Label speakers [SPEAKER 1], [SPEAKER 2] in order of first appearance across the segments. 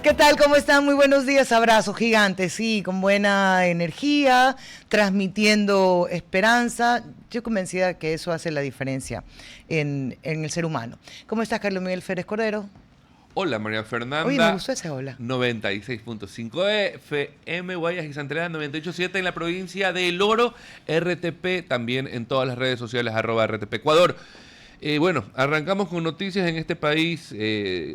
[SPEAKER 1] ¿Qué tal? ¿Cómo están? Muy buenos días, abrazos gigantes, sí, con buena energía, transmitiendo esperanza. Yo convencida que eso hace la diferencia en el ser humano. ¿Cómo estás, Carlos Miguel Férez Cordero?
[SPEAKER 2] Hola, María Fernanda.
[SPEAKER 1] Oye, me gustó ese hola.
[SPEAKER 2] 96.5 FM, Guayas y Santa Elena 98.7 en la provincia de El Oro, RTP también en todas las redes sociales, @RTP Ecuador. Bueno, arrancamos con noticias en este país,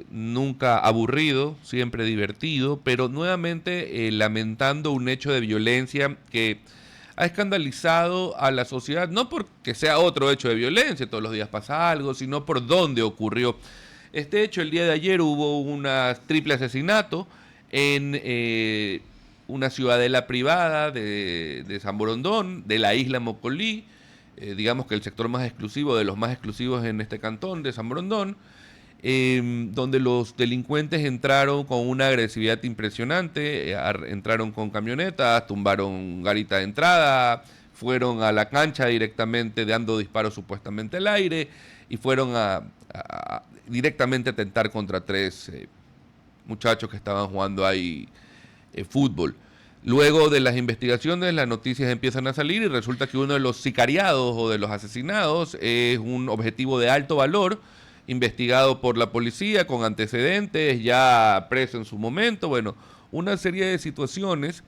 [SPEAKER 2] nunca aburrido, siempre divertido, pero nuevamente lamentando un hecho de violencia que ha escandalizado a la sociedad, no porque sea otro hecho de violencia, todos los días pasa algo, sino por dónde ocurrió. Este hecho, el día de ayer hubo un triple asesinato en una ciudadela privada de San Borondón, de la isla Mocolí, digamos que el sector más exclusivo, de los más exclusivos en este cantón de San Borondón, donde los delincuentes entraron con una agresividad impresionante, entraron con camionetas, tumbaron garita de entrada, fueron a la cancha directamente dando disparos supuestamente al aire y fueron a directamente atentar contra tres muchachos que estaban jugando ahí fútbol. Luego de las investigaciones, las noticias empiezan a salir y resulta que uno de los sicariados o de los asesinados es un objetivo de alto valor, investigado por la policía con antecedentes, ya preso en su momento, bueno, una serie de situaciones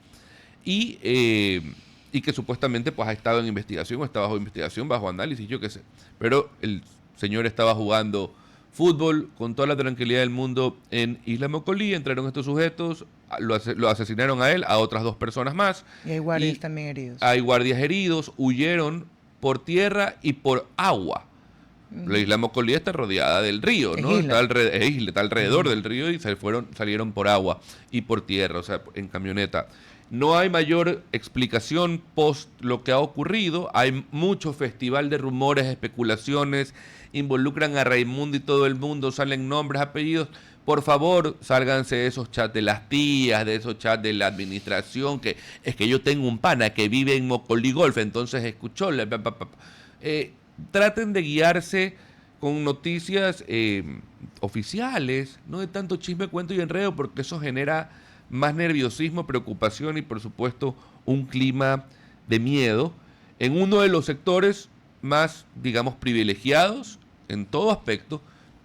[SPEAKER 2] y que supuestamente pues ha estado en investigación, o está bajo investigación, bajo análisis, yo qué sé. Pero el señor estaba jugando fútbol con toda la tranquilidad del mundo en Isla Mocolí, entraron estos sujetos, lo asesinaron a él, a otras dos personas más.
[SPEAKER 1] Y hay guardias también heridos.
[SPEAKER 2] Hay guardias heridos, huyeron por tierra y por agua. La isla Mocolí está rodeada del río, ¿no? Está alrededor del río y salieron por agua y por tierra, o sea, en camioneta. No hay mayor explicación post lo que ha ocurrido. Hay mucho festival de rumores, especulaciones, involucran a Raimundo y todo el mundo, salen nombres, apellidos. Por favor, sálganse de esos chats de las tías, de esos chats de la administración, que es que yo tengo un pana que vive en Mocolí Golf, entonces escuchó. Traten de guiarse con noticias oficiales, no de tanto chisme, cuento y enredo, porque eso genera más nerviosismo, preocupación y por supuesto un clima de miedo en uno de los sectores más, digamos, privilegiados en todo aspecto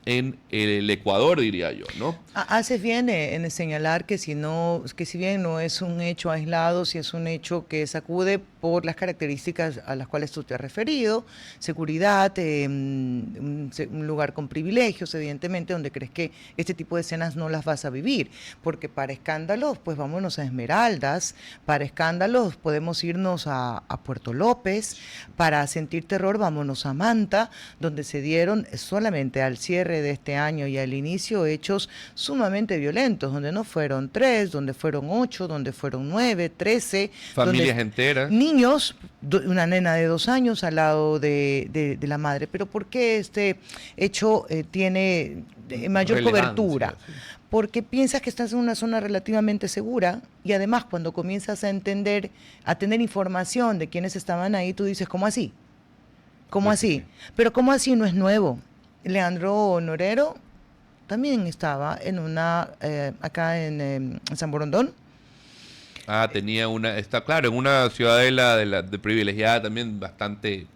[SPEAKER 2] en el Ecuador, diría yo, ¿no?
[SPEAKER 1] Haces bien en señalar que si bien no es un hecho aislado, si es un hecho que sacude por las características a las cuales tú te has referido, seguridad, un lugar con privilegios, evidentemente, donde crees que este tipo de escenas no las vas a vivir, porque para escándalos, pues vámonos a Esmeraldas, para escándalos podemos irnos a Puerto López, para sentir terror vámonos a Manta, donde se dieron solamente al cierre de este año y al inicio hechos sumamente violentos, donde no fueron 3, donde fueron 8, donde fueron 9, 13.
[SPEAKER 2] Familias enteras.
[SPEAKER 1] Niños, una nena de 2 años al lado de la madre. Pero ¿por qué este hecho tiene mayor cobertura? Sí. Porque piensas que estás en una zona relativamente segura y además cuando comienzas a tener información de quienes estaban ahí, tú dices, ¿cómo así? ¿Cómo así? Sí. Pero ¿cómo así? No es nuevo. Leandro Norero también estaba en acá en San Borondón.
[SPEAKER 2] Tenía está claro, en una ciudadela de privilegiada también bastante,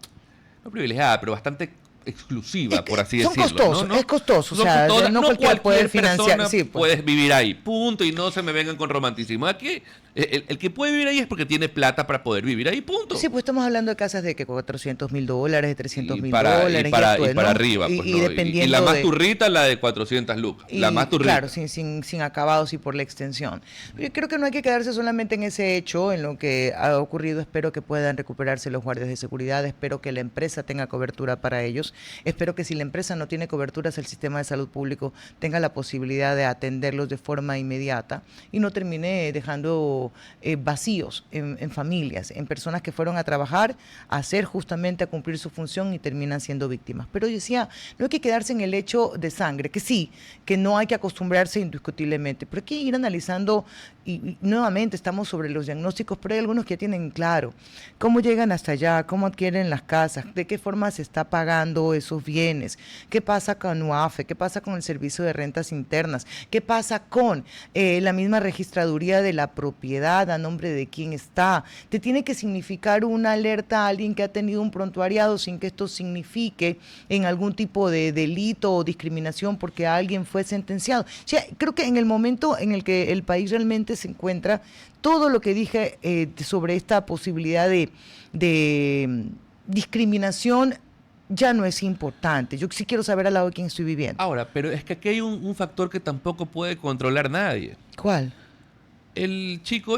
[SPEAKER 2] no privilegiada, pero bastante exclusiva, por así decirlo.
[SPEAKER 1] Costosos, ¿no? Es costoso,
[SPEAKER 2] o sea,
[SPEAKER 1] no cualquier puede financiar.
[SPEAKER 2] Sí, pues. Puedes vivir ahí, punto, y no se me vengan con romanticismo. Aquí, el que puede vivir ahí es porque tiene plata para poder vivir ahí, punto.
[SPEAKER 1] Sí, pues estamos hablando de casas de que $400,000, de $300,000.
[SPEAKER 2] Y para arriba, pues,
[SPEAKER 1] y dependiendo
[SPEAKER 2] y la más turrita, la de 400 lucas. La más turrita.
[SPEAKER 1] Claro, sin acabados y por la extensión. Pero yo creo que no hay que quedarse solamente en ese hecho, en lo que ha ocurrido. Espero que puedan recuperarse los guardias de seguridad, espero que la empresa tenga cobertura para ellos. Espero que si la empresa no tiene coberturas, el sistema de salud público tenga la posibilidad de atenderlos de forma inmediata y no termine dejando generando vacíos en familias, en personas que fueron a trabajar, a hacer justamente, a cumplir su función y terminan siendo víctimas. Pero yo decía, no hay que quedarse en el hecho de sangre, que sí, que no hay que acostumbrarse indiscutiblemente, pero hay que ir analizando y nuevamente estamos sobre los diagnósticos, pero hay algunos que ya tienen claro cómo llegan hasta allá, cómo adquieren las casas, de qué forma se está pagando esos bienes, qué pasa con UAFE, qué pasa con el servicio de rentas internas, qué pasa con la misma registraduría de la propiedad, a nombre de quién está. Te tiene que significar una alerta a alguien que ha tenido un prontuariado sin que esto signifique en algún tipo de delito o discriminación porque alguien fue sentenciado. O sea, creo que en el momento en el que el país realmente se encuentra, todo lo que dije sobre esta posibilidad de discriminación ya no es importante. Yo sí quiero saber al lado de quién estoy viviendo.
[SPEAKER 2] Ahora, pero es que aquí hay un factor que tampoco puede controlar nadie.
[SPEAKER 1] ¿Cuál?
[SPEAKER 2] El chico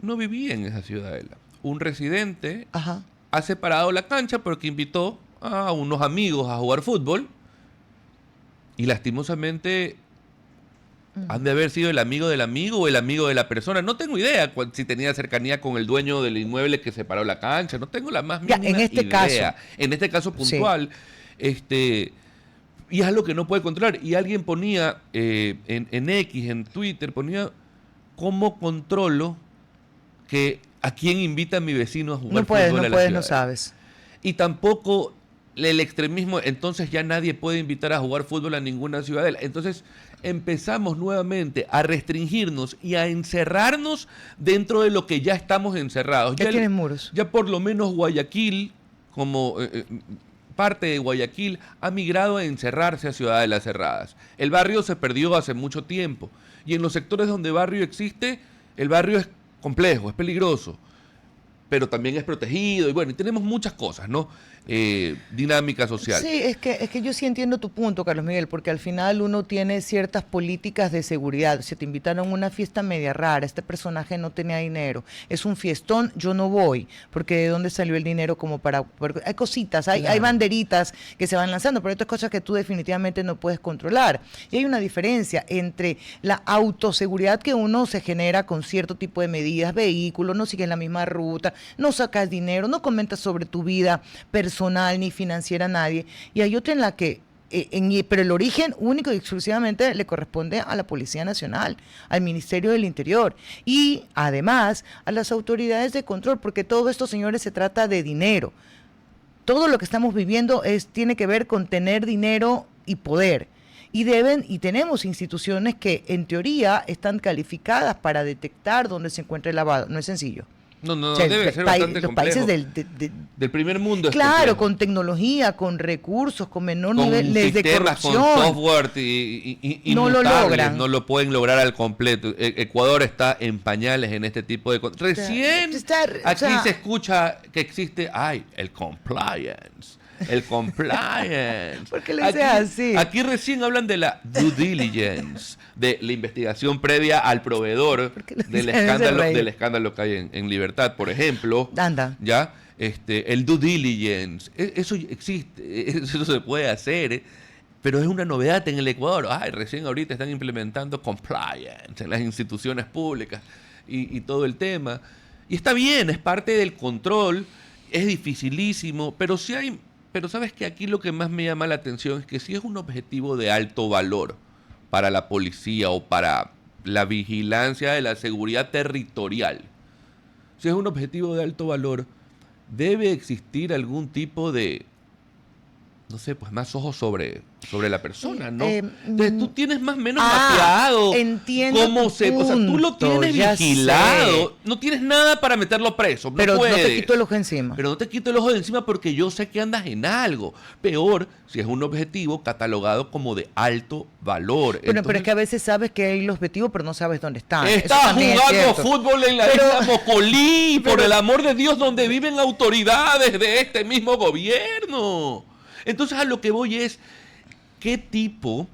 [SPEAKER 2] no vivía en esa ciudadela. Un residente
[SPEAKER 1] Ajá.
[SPEAKER 2] ha separado la cancha porque invitó a unos amigos a jugar fútbol y lastimosamente han de haber sido el amigo del amigo o el amigo de la persona. No tengo idea si tenía cercanía con el dueño del inmueble que separó la cancha. No tengo la más mínima
[SPEAKER 1] en este
[SPEAKER 2] idea.
[SPEAKER 1] caso.
[SPEAKER 2] En este caso puntual. Sí. Y es algo que no puede controlar. Y alguien ponía en X, en Twitter, ponía ¿cómo controlo que a quién invita a mi vecino a jugar fútbol a la ciudad?
[SPEAKER 1] No puedes, no sabes.
[SPEAKER 2] Y tampoco el extremismo, entonces ya nadie puede invitar a jugar fútbol a ninguna ciudadela. Entonces empezamos nuevamente a restringirnos y a encerrarnos dentro de lo que ya estamos encerrados.
[SPEAKER 1] Ya tienen muros.
[SPEAKER 2] Ya por lo menos Guayaquil, como parte de Guayaquil, ha migrado a encerrarse a ciudadelas cerradas. El barrio se perdió hace mucho tiempo. Y en los sectores donde barrio existe, el barrio es complejo, es peligroso, pero también es protegido. Y bueno, y tenemos muchas cosas, ¿no? Dinámica social.
[SPEAKER 1] Sí, es que yo sí entiendo tu punto, Carlos Miguel, porque al final uno tiene ciertas políticas de seguridad. Si te invitaron a una fiesta media rara, este personaje no tenía dinero, es un fiestón, yo no voy, porque ¿de dónde salió el dinero como para...? Hay cositas, hay banderitas que se van lanzando, pero hay otras cosas que tú definitivamente no puedes controlar. Y hay una diferencia entre la autoseguridad que uno se genera con cierto tipo de medidas, vehículos, no sigues la misma ruta, no sacas dinero, no comentas sobre tu vida personal ni financiera a nadie, y hay otra en la que pero el origen único y exclusivamente le corresponde a la Policía Nacional, al Ministerio del Interior y además a las autoridades de control, porque todo esto, señores, se trata de dinero. Todo lo que estamos viviendo tiene que ver con tener dinero y poder. Y tenemos instituciones que en teoría están calificadas para detectar dónde se encuentra el lavado. No es sencillo.
[SPEAKER 2] No, debe ser bastante
[SPEAKER 1] los
[SPEAKER 2] complejo.
[SPEAKER 1] países
[SPEAKER 2] del primer mundo.
[SPEAKER 1] Claro, con tecnología, con recursos, con menor nivel de corrupción.
[SPEAKER 2] Con software y
[SPEAKER 1] no lo logran.
[SPEAKER 2] No lo pueden lograr al completo. Ecuador está en pañales en este tipo de cosas. Recién aquí se escucha que existe, el compliance. El compliance.
[SPEAKER 1] ¿Por qué le dices así?
[SPEAKER 2] Aquí recién hablan de la due diligence, de la investigación previa al proveedor del escándalo que hay en Libertad, por ejemplo.
[SPEAKER 1] Anda.
[SPEAKER 2] ¿Ya? El due diligence. Eso existe, eso se puede hacer, pero es una novedad en el Ecuador. Recién ahorita están implementando compliance en las instituciones públicas y todo el tema. Y está bien, es parte del control, es dificilísimo, pero sí hay... Pero sabes que aquí lo que más me llama la atención es que si es un objetivo de alto valor para la policía o para la vigilancia de la seguridad territorial, si es un objetivo de alto valor, debe existir algún tipo de, no sé, pues más ojos sobre la persona, ¿no? Entonces tú tienes más o menos mapeado
[SPEAKER 1] entiendo
[SPEAKER 2] o sea, tú lo tienes vigilado, sé. No tienes nada para meterlo preso,
[SPEAKER 1] pero
[SPEAKER 2] puedes.
[SPEAKER 1] No te quito el ojo encima.
[SPEAKER 2] Pero no te quito el ojo de encima porque yo sé que andas en algo. Peor si es un objetivo catalogado como de alto valor.
[SPEAKER 1] Bueno, pero es que a veces sabes que hay los objetivos, pero no sabes dónde están.
[SPEAKER 2] Estás jugando fútbol en la isla Mocolí, por el amor de Dios, donde viven autoridades de este mismo gobierno. Entonces a lo que voy es, ¿qué tipo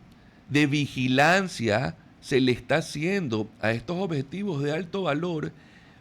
[SPEAKER 2] de vigilancia se le está haciendo a estos objetivos de alto valor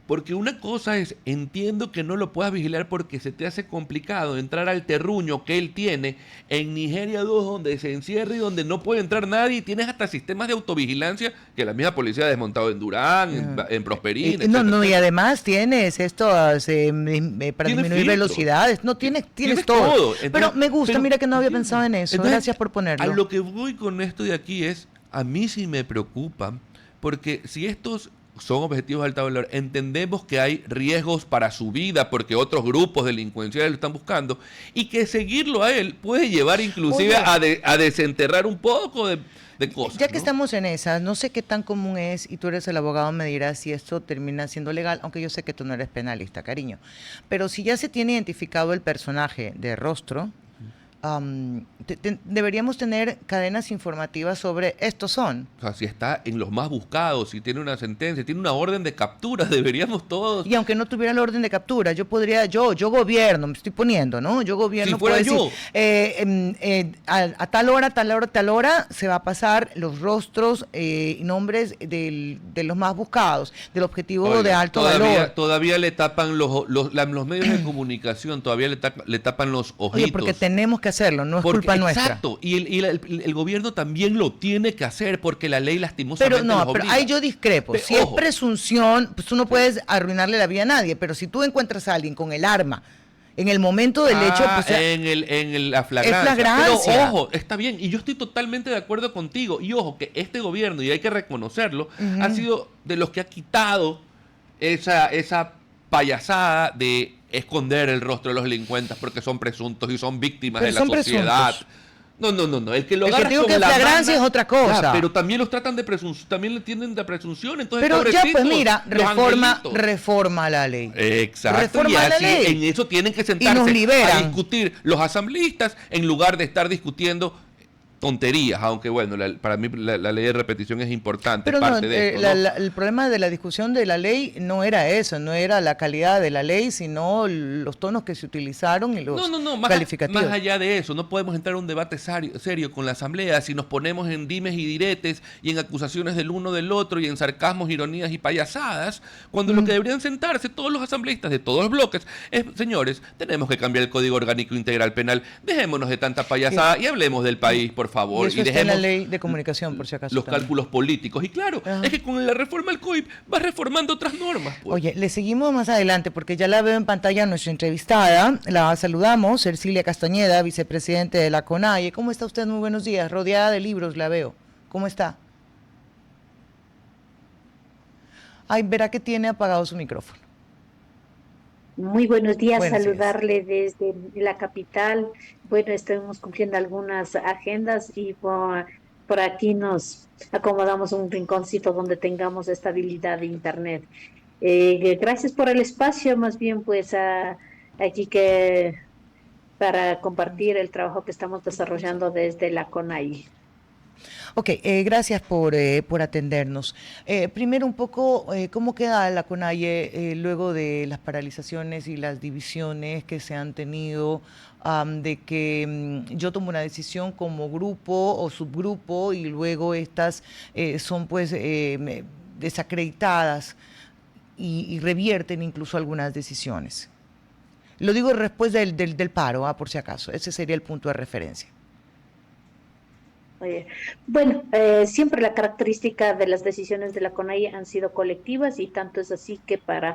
[SPEAKER 2] Porque una cosa es, entiendo que no lo puedas vigilar porque se te hace complicado entrar al terruño que él tiene en Nigeria 2, donde se encierra y donde no puede entrar nadie, y tienes hasta sistemas de autovigilancia que la misma policía ha desmontado en Durán, en Prosperín,
[SPEAKER 1] No,
[SPEAKER 2] etcétera,
[SPEAKER 1] no, y
[SPEAKER 2] etcétera.
[SPEAKER 1] además tienes esto para
[SPEAKER 2] Tiene
[SPEAKER 1] disminuir
[SPEAKER 2] filtros.
[SPEAKER 1] velocidades, no tienes
[SPEAKER 2] Tienes
[SPEAKER 1] todo.
[SPEAKER 2] todo.
[SPEAKER 1] Pero
[SPEAKER 2] Entonces,
[SPEAKER 1] me gusta, mira que no había
[SPEAKER 2] ¿entiendes?
[SPEAKER 1] pensado en eso.
[SPEAKER 2] Entonces,
[SPEAKER 1] Gracias por
[SPEAKER 2] a
[SPEAKER 1] ponerlo.
[SPEAKER 2] lo que voy con esto de aquí es, a mí sí me preocupa, porque si estos son objetivos de alto valor, entendemos que hay riesgos para su vida porque otros grupos delincuenciales lo están buscando, y que seguirlo a él puede llevar inclusive
[SPEAKER 1] Oye,
[SPEAKER 2] a desenterrar un poco de cosas,
[SPEAKER 1] ya que
[SPEAKER 2] ¿no?
[SPEAKER 1] estamos en esas, no sé qué tan común es, y tú eres el abogado, me dirás si esto termina siendo legal, aunque yo sé que tú no eres penalista, cariño. Pero si ya se tiene identificado el personaje de rostro, deberíamos tener cadenas informativas sobre estos son.
[SPEAKER 2] O sea, si está en los más buscados, si tiene una sentencia, tiene una orden de captura, deberíamos todos,
[SPEAKER 1] Y aunque no tuviera la orden de captura, yo podría, yo gobierno, me estoy poniendo, ¿no? Yo
[SPEAKER 2] si
[SPEAKER 1] gobierno puedo
[SPEAKER 2] fuera
[SPEAKER 1] decir,
[SPEAKER 2] yo,
[SPEAKER 1] a tal hora, tal hora, tal hora, se va a pasar los rostros y nombres de los más buscados, del objetivo de
[SPEAKER 2] oiga,
[SPEAKER 1] alto valor.
[SPEAKER 2] todavía le tapan los medios de comunicación, todavía le tapan los
[SPEAKER 1] Oye, porque
[SPEAKER 2] ojitos.
[SPEAKER 1] tenemos que hacerlo, no es culpa nuestra.
[SPEAKER 2] Exacto, y el gobierno también lo tiene que hacer porque la ley lastimosamente
[SPEAKER 1] Pero no,
[SPEAKER 2] los
[SPEAKER 1] pero
[SPEAKER 2] obliga.
[SPEAKER 1] ahí yo discrepo. Si es
[SPEAKER 2] Ojo,
[SPEAKER 1] presunción, pues tú no puedes arruinarle la vida a nadie, pero si tú encuentras a alguien con el arma en el momento del hecho, pues
[SPEAKER 2] la flagrancia.
[SPEAKER 1] es flagrancia.
[SPEAKER 2] Pero ojo, está bien, y yo estoy totalmente de acuerdo contigo. Y ojo, que este gobierno, y hay que reconocerlo, ha sido de los que ha quitado esa payasada de esconder el rostro de los delincuentes porque son presuntos y son víctimas
[SPEAKER 1] Pero
[SPEAKER 2] de la
[SPEAKER 1] son
[SPEAKER 2] sociedad.
[SPEAKER 1] presuntos.
[SPEAKER 2] No. El que lo
[SPEAKER 1] El que
[SPEAKER 2] agarra
[SPEAKER 1] te digo
[SPEAKER 2] con
[SPEAKER 1] que es
[SPEAKER 2] la
[SPEAKER 1] flagrancia
[SPEAKER 2] mano,
[SPEAKER 1] es otra cosa.
[SPEAKER 2] ya, pero también los tratan de presunción, también le tienen de presunción. Entonces,
[SPEAKER 1] Pero ya, pues
[SPEAKER 2] pobrecitos,
[SPEAKER 1] mira,
[SPEAKER 2] los angelitos.
[SPEAKER 1] reforma la ley.
[SPEAKER 2] Exacto,
[SPEAKER 1] Reforma
[SPEAKER 2] y
[SPEAKER 1] la
[SPEAKER 2] así
[SPEAKER 1] ley.
[SPEAKER 2] en eso tienen que
[SPEAKER 1] Y
[SPEAKER 2] sentarse
[SPEAKER 1] nos
[SPEAKER 2] a
[SPEAKER 1] liberan.
[SPEAKER 2] discutir los asambleístas en lugar de estar discutiendo tonterías, aunque bueno, para mí la ley de repetición es importante,
[SPEAKER 1] Pero
[SPEAKER 2] es
[SPEAKER 1] no,
[SPEAKER 2] parte de esto, ¿no?
[SPEAKER 1] el problema de la discusión de la ley no era eso, no era la calidad de la ley, sino los tonos que se utilizaron y los calificativos.
[SPEAKER 2] Más allá de eso, no podemos entrar a un debate serio con la Asamblea si nos ponemos en dimes y diretes y en acusaciones del uno del otro y en sarcasmos, ironías y payasadas, cuando lo que deberían sentarse todos los asambleístas de todos los bloques es, señores, tenemos que cambiar el Código Orgánico Integral Penal, dejémonos de tanta payasada y hablemos del país, por favor.
[SPEAKER 1] Y eso está en la ley de comunicación, por si acaso.
[SPEAKER 2] Los
[SPEAKER 1] también.
[SPEAKER 2] cálculos políticos. Y claro, es que con la reforma al COIP vas reformando otras normas. Pues.
[SPEAKER 1] Oye, le seguimos más adelante porque ya la veo en pantalla nuestra entrevistada. La saludamos, Ercilia Castañeda, vicepresidente de la CONAIE. ¿Cómo está usted? Muy buenos días. Rodeada de libros la veo. ¿Cómo está? Ay, verá que tiene apagado su micrófono.
[SPEAKER 3] Muy buenos días,
[SPEAKER 1] Buenos días.
[SPEAKER 3] saludarle desde la capital. Bueno, estamos cumpliendo algunas agendas y por aquí nos acomodamos un rinconcito donde tengamos estabilidad de internet. Gracias por el espacio, más bien pues aquí que para compartir el trabajo que estamos desarrollando desde la CONAI.
[SPEAKER 1] Ok, gracias por atendernos. Primero un poco, ¿cómo queda la CONAIE luego de las paralizaciones y las divisiones que se han tenido, de que yo tomo una decisión como grupo o subgrupo y luego estas son pues desacreditadas y revierten incluso algunas decisiones? Lo digo después del paro, por si acaso, ese sería el punto de referencia.
[SPEAKER 3] Bueno, siempre la característica de las decisiones de la CONAIE han sido colectivas y tanto es así que para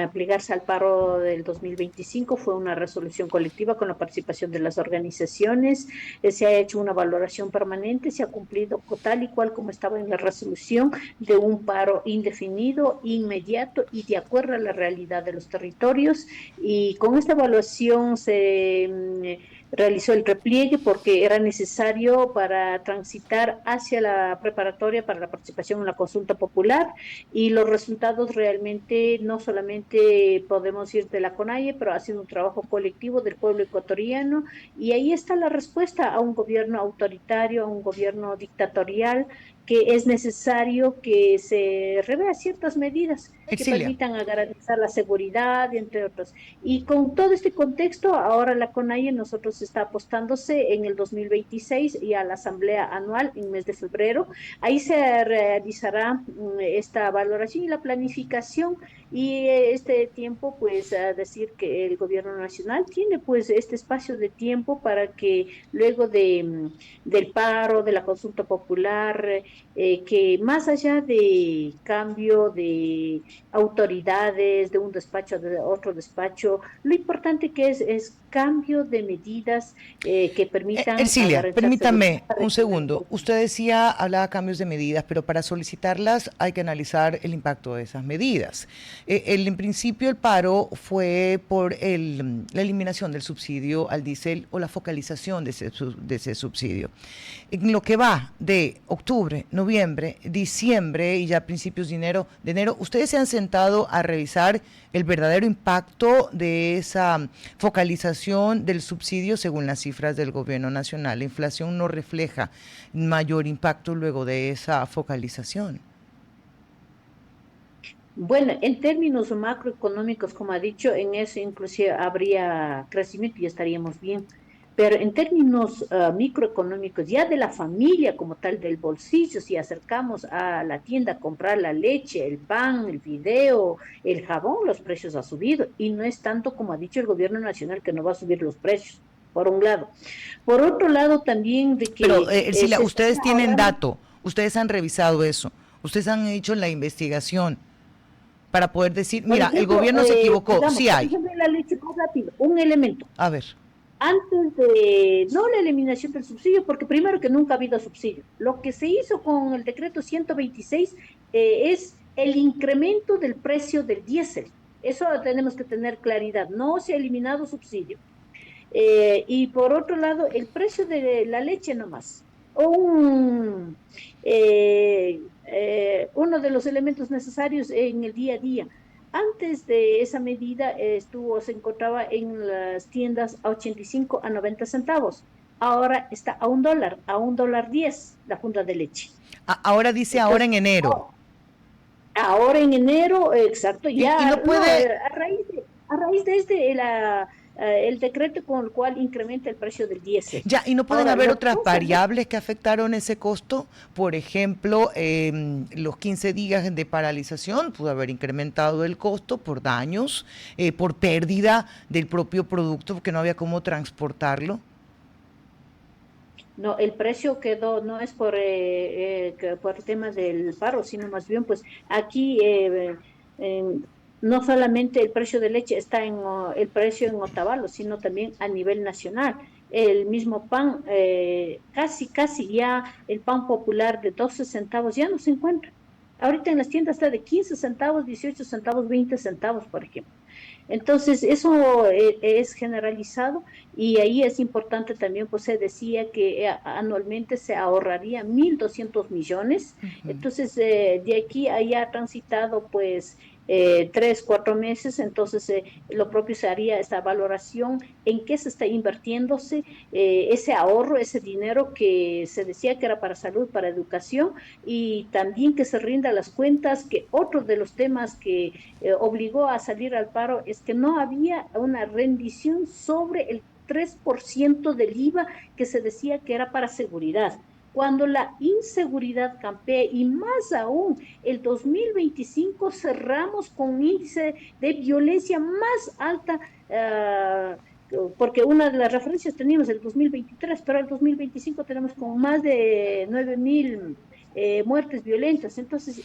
[SPEAKER 3] aplicarse al paro del 2025 fue una resolución colectiva con la participación de las organizaciones, se ha hecho una valoración permanente, se ha cumplido tal y cual como estaba en la resolución de un paro indefinido, inmediato y de acuerdo a la realidad de los territorios, y con esta evaluación se realizó el repliegue porque era necesario para transitar hacia la preparatoria para la participación en la consulta popular, y los resultados realmente no solamente podemos ir de la CONAIE, pero ha sido un trabajo colectivo del pueblo ecuatoriano, y ahí está la respuesta a un gobierno autoritario, a un gobierno dictatorial que es necesario que se revea ciertas medidas que
[SPEAKER 1] Ercilia.
[SPEAKER 3] permitan garantizar la seguridad, entre otros. Y con todo este contexto, ahora la CONAIE nosotros está apostándose en el 2026 y a la asamblea anual en mes de febrero. Ahí se realizará esta valoración y la planificación y este tiempo, pues, a decir que el gobierno nacional tiene, pues, este espacio de tiempo para que luego del paro, de la consulta popular, que más allá de cambio de autoridades de un despacho a otro despacho, lo importante que es cambio de medidas que permitan
[SPEAKER 1] Ercilia,
[SPEAKER 3] garantizar seguridad
[SPEAKER 1] permítame un
[SPEAKER 3] regional y
[SPEAKER 1] segundo.
[SPEAKER 3] conjunta.
[SPEAKER 1] Usted decía, hablaba de cambios de medidas, pero para solicitarlas hay que analizar el impacto de esas medidas. En principio, el paro fue por la eliminación del subsidio al diésel o la focalización de ese subsidio. En lo que va de octubre, noviembre, diciembre y ya principios de enero, ¿ustedes se han sentado a revisar el verdadero impacto de esa focalización del subsidio según las cifras del gobierno nacional? La inflación no refleja mayor impacto luego de esa focalización.
[SPEAKER 3] Bueno, en términos macroeconómicos, como ha dicho, en eso inclusive habría crecimiento y estaríamos bien. Pero en términos microeconómicos, ya de la familia como tal, del bolsillo, si acercamos a la tienda a comprar la leche, el pan, el fideo, el jabón, los precios han subido. Y no es tanto como ha dicho el gobierno nacional que no va a subir los precios, por un lado. Por otro lado, también de
[SPEAKER 1] Pero,
[SPEAKER 3] que
[SPEAKER 1] Ercilia,
[SPEAKER 3] se está
[SPEAKER 1] ustedes tienen
[SPEAKER 3] ahorrando.
[SPEAKER 1] dato, ustedes han revisado eso, ustedes han hecho la investigación para poder decir,
[SPEAKER 3] Por
[SPEAKER 1] mira, el
[SPEAKER 3] ejemplo,
[SPEAKER 1] gobierno se equivocó,
[SPEAKER 3] digamos,
[SPEAKER 1] sí
[SPEAKER 3] por
[SPEAKER 1] hay.
[SPEAKER 3] ejemplo, en la leche, más rápido, un elemento.
[SPEAKER 1] A ver.
[SPEAKER 3] Antes de, no la eliminación del subsidio, porque primero que nunca ha habido subsidio. Lo que se hizo con el decreto 126 es el incremento del precio del diésel. Eso tenemos que tener claridad. No se ha eliminado subsidio. Y por otro lado, el precio de la leche nomás. Uno de los elementos necesarios en el día a día. Antes de esa medida se encontraba en las tiendas a 85 a 90 centavos. Ahora está a $1, a $1.10 la funda de leche.
[SPEAKER 1] Ahora dice ahora
[SPEAKER 3] Entonces,
[SPEAKER 1] en enero.
[SPEAKER 3] ahora en enero, exacto,
[SPEAKER 1] Y
[SPEAKER 3] ya,
[SPEAKER 1] no
[SPEAKER 3] no,
[SPEAKER 1] puede,
[SPEAKER 3] a raíz de el decreto con el cual incrementa el precio del diésel.
[SPEAKER 1] ya, y no pueden
[SPEAKER 3] Ahora,
[SPEAKER 1] haber
[SPEAKER 3] lo que
[SPEAKER 1] otras
[SPEAKER 3] pasa, ¿no?
[SPEAKER 1] variables que afectaron ese costo. Por ejemplo, los 15 días de paralización pudo haber incrementado el costo por daños, por pérdida del propio producto, porque no había cómo transportarlo.
[SPEAKER 3] No, el precio quedó, no es por temas del paro, sino más bien, pues aquí no solamente el precio de leche está el precio en Otavalo, sino también a nivel nacional. El mismo pan, casi ya el pan popular de 12 centavos ya no se encuentra. Ahorita en las tiendas está de 15 centavos, 18 centavos, 20 centavos, por ejemplo. Entonces, eso es generalizado y ahí es importante también, pues se decía que anualmente se ahorraría 1.200 millones. Entonces, de aquí a allá ha transitado pues 3, 4 meses, entonces lo propio se haría esta valoración en qué se está invirtiéndose ese ahorro, ese dinero que se decía que era para salud, para educación y también que se rinda las cuentas, que otro de los temas que obligó a salir al paro es que no había una rendición sobre el 3% del IVA que se decía que era para seguridad. Cuando la inseguridad campea y más aún el 2025 cerramos con un índice de violencia más alta, porque una de las referencias teníamos el 2023, pero el 2025 tenemos con más de 9.000 muertes violentas. Entonces,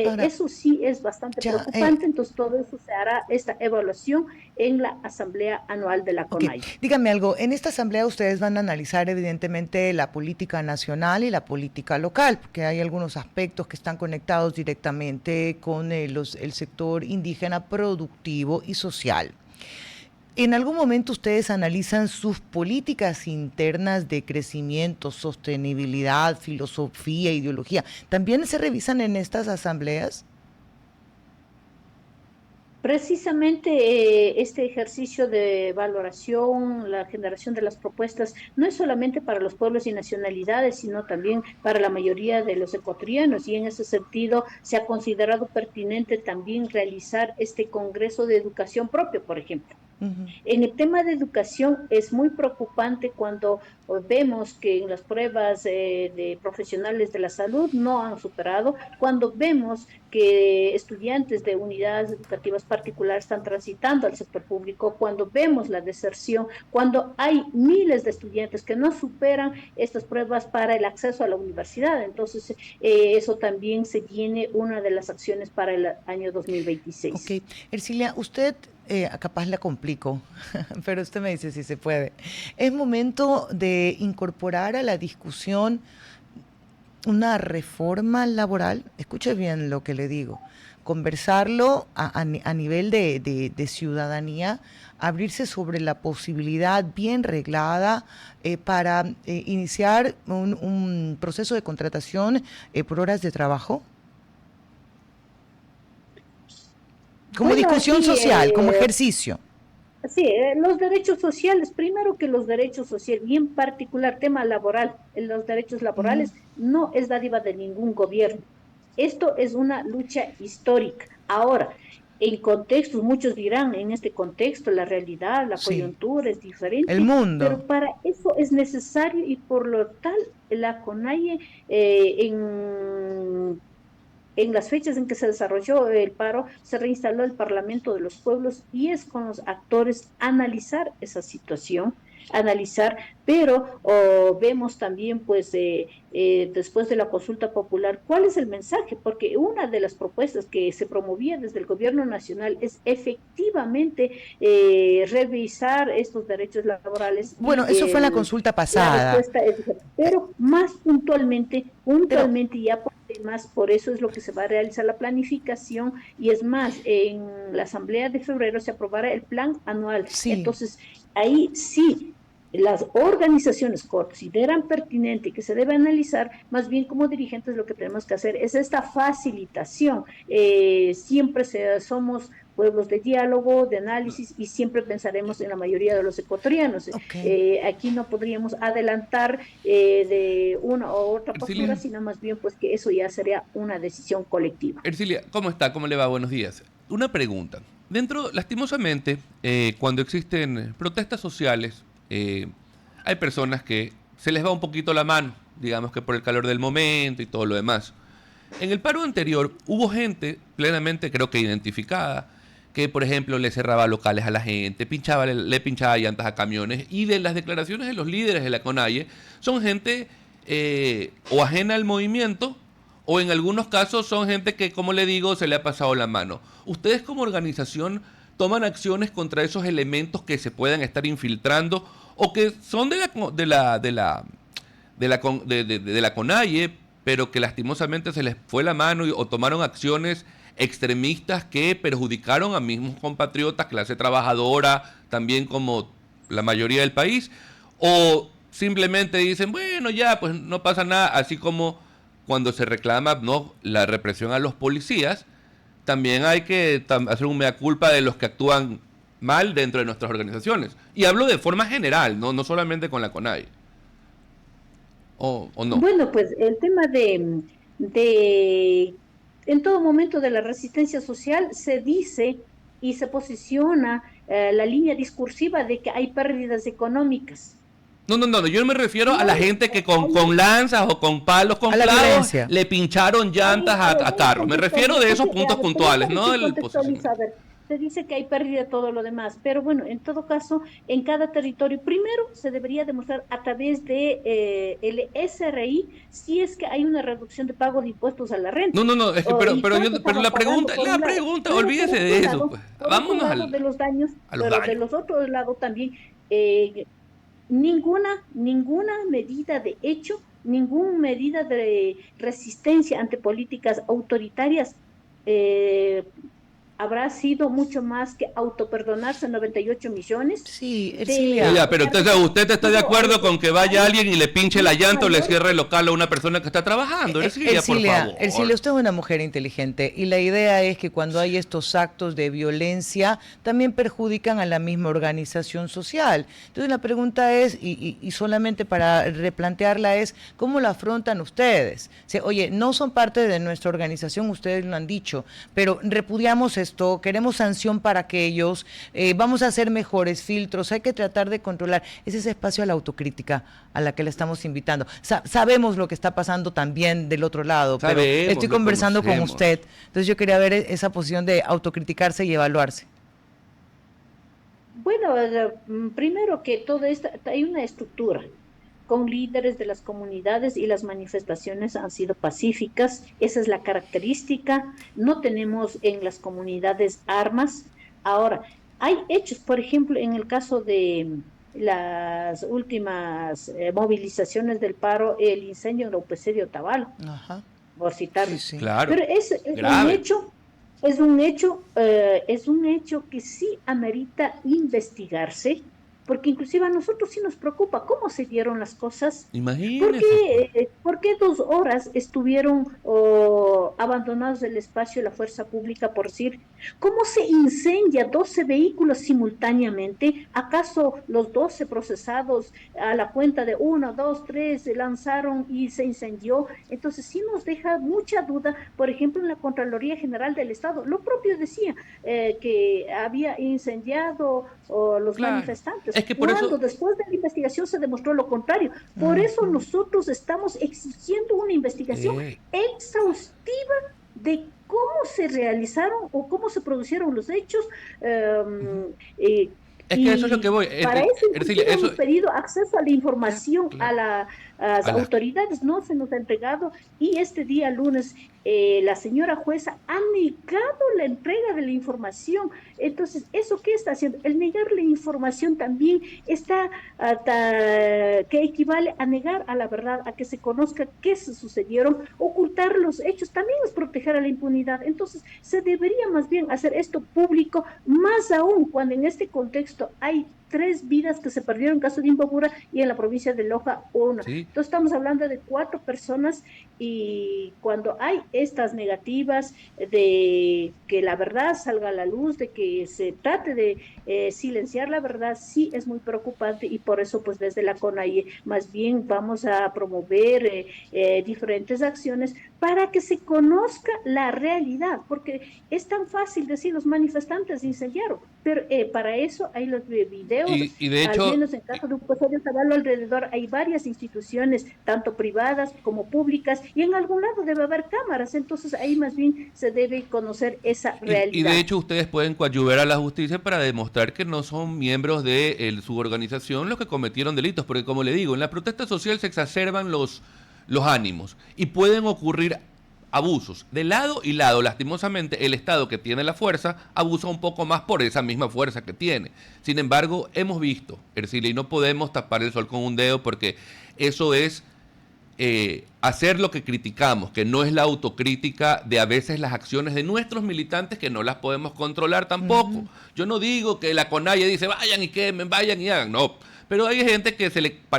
[SPEAKER 1] Ahora,
[SPEAKER 3] eso sí es bastante
[SPEAKER 1] ya,
[SPEAKER 3] preocupante, entonces todo eso se hará esta evaluación en la Asamblea Anual de la
[SPEAKER 1] ok,
[SPEAKER 3] CONAI.
[SPEAKER 1] dígame algo. En esta asamblea ustedes van a analizar evidentemente la política nacional y la política local, porque hay algunos aspectos que están conectados directamente con el sector indígena productivo y social. ¿En algún momento ustedes analizan sus políticas internas de crecimiento, sostenibilidad, filosofía, ideología? ¿También se revisan en estas asambleas?
[SPEAKER 3] Precisamente este ejercicio de valoración, la generación de las propuestas, no es solamente para los pueblos y nacionalidades, sino también para la mayoría de los ecuatorianos. Y en ese sentido se ha considerado pertinente también realizar este Congreso de Educación propio, por ejemplo.
[SPEAKER 1] Ujú.
[SPEAKER 3] En el tema de educación es muy preocupante cuando vemos que en las pruebas de profesionales de la salud no han superado, cuando vemos que estudiantes de unidades educativas particulares están transitando al sector público, cuando vemos la deserción, cuando hay miles de estudiantes que no superan estas pruebas para el acceso a la universidad. Entonces, eso también se viene una de las acciones para el año
[SPEAKER 1] Ok,
[SPEAKER 3] 2026.
[SPEAKER 1] Ercilia, usted, capaz la complico, pero usted me dice si se puede. Es momento de incorporar a la discusión una reforma laboral. Escuche bien lo que le digo. Conversarlo a nivel de ciudadanía, abrirse sobre la posibilidad bien reglada para iniciar un proceso de contratación por horas de trabajo. Como
[SPEAKER 3] Bueno,
[SPEAKER 1] discusión
[SPEAKER 3] aquí
[SPEAKER 1] social, como ejercicio.
[SPEAKER 3] sí, los derechos sociales, primero que los derechos sociales, y en particular tema laboral, los derechos
[SPEAKER 1] Ujú.
[SPEAKER 3] laborales no es dádiva de ningún gobierno. Esto es una lucha histórica. Ahora, en contextos, muchos dirán, en este contexto, la realidad, la
[SPEAKER 1] Sí,
[SPEAKER 3] coyuntura es
[SPEAKER 1] el
[SPEAKER 3] diferente,
[SPEAKER 1] mundo.
[SPEAKER 3] pero para eso es necesario y por lo tal, la CONAIE en las fechas en que se desarrolló el paro, se reinstaló el Parlamento de los Pueblos y es con los actores analizar esa situación, analizar, pero vemos también, pues, después de la consulta popular, cuál es el mensaje, porque una de las propuestas que se promovía desde el gobierno nacional es efectivamente revisar estos derechos laborales
[SPEAKER 1] Bueno,
[SPEAKER 3] y
[SPEAKER 1] eso fue en la consulta
[SPEAKER 3] la
[SPEAKER 1] pasada,
[SPEAKER 3] respuesta es, pero más puntualmente,
[SPEAKER 1] pero
[SPEAKER 3] puntualmente ya por temas, por eso es lo que se va a realizar la planificación y es más, en la asamblea de febrero se aprobará el plan anual.
[SPEAKER 1] sí.
[SPEAKER 3] Entonces, ahí sí, las organizaciones consideran pertinente que se debe analizar, más bien como dirigentes lo que tenemos que hacer es esta facilitación. Siempre somos pueblos de diálogo, de análisis y siempre pensaremos en la mayoría de los ecuatorianos.
[SPEAKER 1] Ok.
[SPEAKER 3] Aquí no podríamos adelantar de una u otra postura,
[SPEAKER 2] Ercilia,
[SPEAKER 3] sino más bien pues que eso ya sería una decisión colectiva.
[SPEAKER 2] Ercilia, ¿cómo está? ¿Cómo le va? Buenos días. Una pregunta. Dentro, lastimosamente, cuando existen protestas sociales, hay personas que se les va un poquito la mano, digamos que por el calor del momento y todo lo demás. En el paro anterior hubo gente plenamente, creo que identificada, que por ejemplo le cerraba locales a la gente, le pinchaba llantas a camiones, y de las declaraciones de los líderes de la CONAIE son gente o ajena al movimiento, o en algunos casos son gente que, como le digo, se le ha pasado la mano. ¿Ustedes como organización toman acciones contra esos elementos que se puedan estar infiltrando o que son de la CONAIE, pero que lastimosamente se les fue la mano o tomaron acciones extremistas que perjudicaron a mismos compatriotas, clase trabajadora, también como la mayoría del país? ¿O simplemente dicen, bueno, ya, pues no pasa nada, así como cuando se reclama, no, la represión a los policías, también hay que hacer un mea culpa de los que actúan mal dentro de nuestras organizaciones? Y hablo de forma general, no solamente con la CONAI. O no.
[SPEAKER 3] Bueno, pues el tema de en todo momento de la resistencia social se dice y se posiciona la línea discursiva de que hay pérdidas económicas.
[SPEAKER 2] No, yo no me refiero a
[SPEAKER 3] No
[SPEAKER 2] la
[SPEAKER 3] hay,
[SPEAKER 2] gente que
[SPEAKER 3] hay,
[SPEAKER 2] con lanzas o con palos,
[SPEAKER 1] A
[SPEAKER 2] con
[SPEAKER 1] la
[SPEAKER 2] clavos,
[SPEAKER 1] violencia.
[SPEAKER 2] le pincharon llantas a
[SPEAKER 3] Voy a
[SPEAKER 2] carros. Me refiero
[SPEAKER 3] contextualizar,
[SPEAKER 2] de esos
[SPEAKER 3] porque, a
[SPEAKER 2] puntos
[SPEAKER 3] ver,
[SPEAKER 2] puntuales,
[SPEAKER 3] permítame
[SPEAKER 2] no
[SPEAKER 3] que
[SPEAKER 2] del
[SPEAKER 3] contextualice, a
[SPEAKER 2] posicionamiento.
[SPEAKER 3] ver, se dice que hay pérdida de todo lo demás, pero bueno, en todo caso, en cada territorio, primero se debería demostrar a través de el SRI si es que hay una reducción de pago de impuestos a la renta.
[SPEAKER 2] Es que,
[SPEAKER 3] ¿Y cuánto
[SPEAKER 2] pero
[SPEAKER 3] estaba pagando por un
[SPEAKER 2] la
[SPEAKER 3] lado?
[SPEAKER 2] pregunta,
[SPEAKER 3] Pero
[SPEAKER 2] olvídese de eso, pues.
[SPEAKER 3] por otro
[SPEAKER 2] Vámonos
[SPEAKER 3] lado de los daños,
[SPEAKER 2] a los
[SPEAKER 3] pero de
[SPEAKER 2] daños.
[SPEAKER 3] los otros lados también, eh, ninguna medida de hecho, ninguna medida de resistencia ante políticas autoritarias eh, habrá sido mucho más que autoperdonarse 98 millones
[SPEAKER 1] Sí,
[SPEAKER 3] de...
[SPEAKER 1] Ercilia.
[SPEAKER 2] Ya, pero entonces usted está de acuerdo con que vaya
[SPEAKER 3] Hay
[SPEAKER 2] alguien y le pinche la llanta o le
[SPEAKER 3] mayor.
[SPEAKER 2] cierre el local a una persona que está trabajando. Ercilia, por favor.
[SPEAKER 1] Ercilia, usted es una mujer inteligente y la idea es que cuando hay estos actos de violencia también perjudican a la misma organización social. Entonces la pregunta es, y solamente para replantearla es, ¿cómo lo afrontan ustedes? O sea, oye, no son parte de nuestra organización, ustedes lo han dicho, pero repudiamos esto, queremos sanción para aquellos, vamos a hacer mejores filtros, hay que tratar de controlar. Es ese espacio a la autocrítica a la que le estamos invitando. Sabemos lo que está pasando también del otro lado, pero
[SPEAKER 2] Sabemos,
[SPEAKER 1] estoy
[SPEAKER 2] lo
[SPEAKER 1] conversando con
[SPEAKER 2] conocemos.
[SPEAKER 1] usted. Entonces yo quería ver esa posición de autocriticarse y evaluarse.
[SPEAKER 3] Bueno, primero que todo esto, hay una estructura con líderes de las comunidades y las manifestaciones han sido pacíficas. Esa es la característica. No tenemos en las comunidades armas. Ahora, hay hechos, por ejemplo, en el caso de las últimas movilizaciones del paro, el incendio en la UPC de Otavalo,
[SPEAKER 1] Ajá.
[SPEAKER 3] por
[SPEAKER 1] Sí,
[SPEAKER 3] citarlo.
[SPEAKER 1] sí.
[SPEAKER 2] Claro,
[SPEAKER 3] Pero es un
[SPEAKER 2] grave.
[SPEAKER 3] hecho, es un hecho que sí amerita investigarse, porque inclusive a nosotros sí nos preocupa cómo se dieron las cosas.
[SPEAKER 2] Imagínese, pues.
[SPEAKER 3] Por qué 2 horas estuvieron abandonados del espacio la fuerza pública, por decir? ¿Cómo se incendia 12 vehículos simultáneamente? ¿Acaso los 12 procesados a la cuenta de 1, 2, 3 se lanzaron y se incendió? Entonces sí nos deja mucha duda, por ejemplo, en la Contraloría General del Estado. Lo propio decía que había incendiado los
[SPEAKER 2] Claro.
[SPEAKER 3] manifestantes,
[SPEAKER 2] Es que por
[SPEAKER 3] cuando
[SPEAKER 2] eso,
[SPEAKER 3] después de la investigación se demostró lo contrario. Por eso
[SPEAKER 1] Ujú.
[SPEAKER 3] nosotros estamos exigiendo una investigación
[SPEAKER 2] eh,
[SPEAKER 3] exhaustiva de cómo se realizaron o cómo se produjeron los hechos.
[SPEAKER 2] ujú.
[SPEAKER 3] Eh,
[SPEAKER 2] Es que eso es lo que
[SPEAKER 3] y
[SPEAKER 2] voy.
[SPEAKER 3] para eso
[SPEAKER 2] Ercilia,
[SPEAKER 3] inclusive
[SPEAKER 2] eso,
[SPEAKER 3] hemos pedido acceso a la información
[SPEAKER 2] claro,
[SPEAKER 3] a las
[SPEAKER 2] a las,
[SPEAKER 3] autoridades, no se nos ha entregado y este día lunes la señora jueza ha negado la entrega de la información. Entonces, ¿eso qué está haciendo? El negar la información también está que equivale a negar a la verdad, a que se conozca qué se sucedieron, ocultar los hechos, también es proteger a la impunidad. Entonces, se debería más bien hacer esto público, más aún cuando en este contexto hay 3 vidas que se perdieron en caso de Imbabura y en la provincia de Loja 1.
[SPEAKER 2] sí.
[SPEAKER 3] Entonces estamos hablando de 4 personas y cuando hay estas negativas de que la verdad salga a la luz, de que se trate de silenciar la verdad, sí es muy preocupante y por eso pues desde la CONAIE más bien vamos a promover diferentes acciones para que se conozca la realidad, porque es tan fácil decir los manifestantes incendiaron, pero para eso hay los videos,
[SPEAKER 2] Y de
[SPEAKER 3] al
[SPEAKER 2] hecho,
[SPEAKER 3] menos en caso de un de Tabalo alrededor hay varias instituciones, tanto privadas como públicas, y en algún lado debe haber cámaras, entonces ahí más bien se debe conocer esa
[SPEAKER 2] y de
[SPEAKER 3] realidad.
[SPEAKER 2] hecho ustedes pueden coadyuvar a la justicia para demostrar que no son miembros de su organización los que cometieron delitos, porque como le digo, en la protesta social se exacerban los ánimos y pueden ocurrir abusos de lado y lado. Lastimosamente, el Estado que tiene la fuerza abusa un poco más por esa misma fuerza que tiene. Sin embargo, hemos visto, Ercilia, y no podemos tapar el sol con un dedo porque eso es hacer lo que criticamos, que no es la autocrítica de a veces las acciones de nuestros militantes que no las podemos controlar tampoco. Yo no digo que la CONAIE dice vayan y quemen, vayan y hagan, no. Pero hay gente que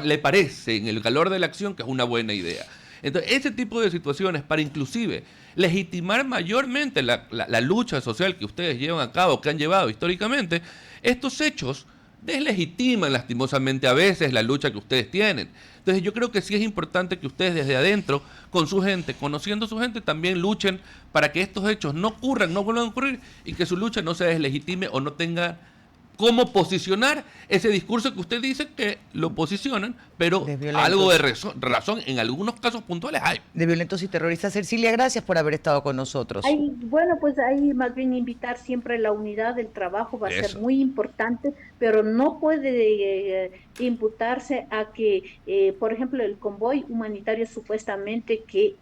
[SPEAKER 2] le parece en el calor de la acción que es una buena idea. Entonces, ese tipo de situaciones para inclusive legitimar mayormente la lucha social que ustedes llevan a cabo, que han llevado históricamente, estos hechos deslegitiman lastimosamente a veces la lucha que ustedes tienen. Entonces yo creo que sí es importante que ustedes desde adentro, con su gente, conociendo a su gente, también luchen para que estos hechos no ocurran, no vuelvan a ocurrir y que su lucha no se deslegitime o no tenga cómo posicionar ese discurso que usted dice que lo posicionan, pero
[SPEAKER 1] De violentos.
[SPEAKER 2] algo de razón en algunos casos puntuales hay.
[SPEAKER 1] De violentos y terroristas. Ercilia, gracias por haber estado con nosotros.
[SPEAKER 3] Bueno, pues ahí más bien invitar siempre la unidad del trabajo va a ser
[SPEAKER 2] Eso.
[SPEAKER 3] muy importante, pero no puede imputarse a que, por ejemplo, el convoy humanitario supuestamente que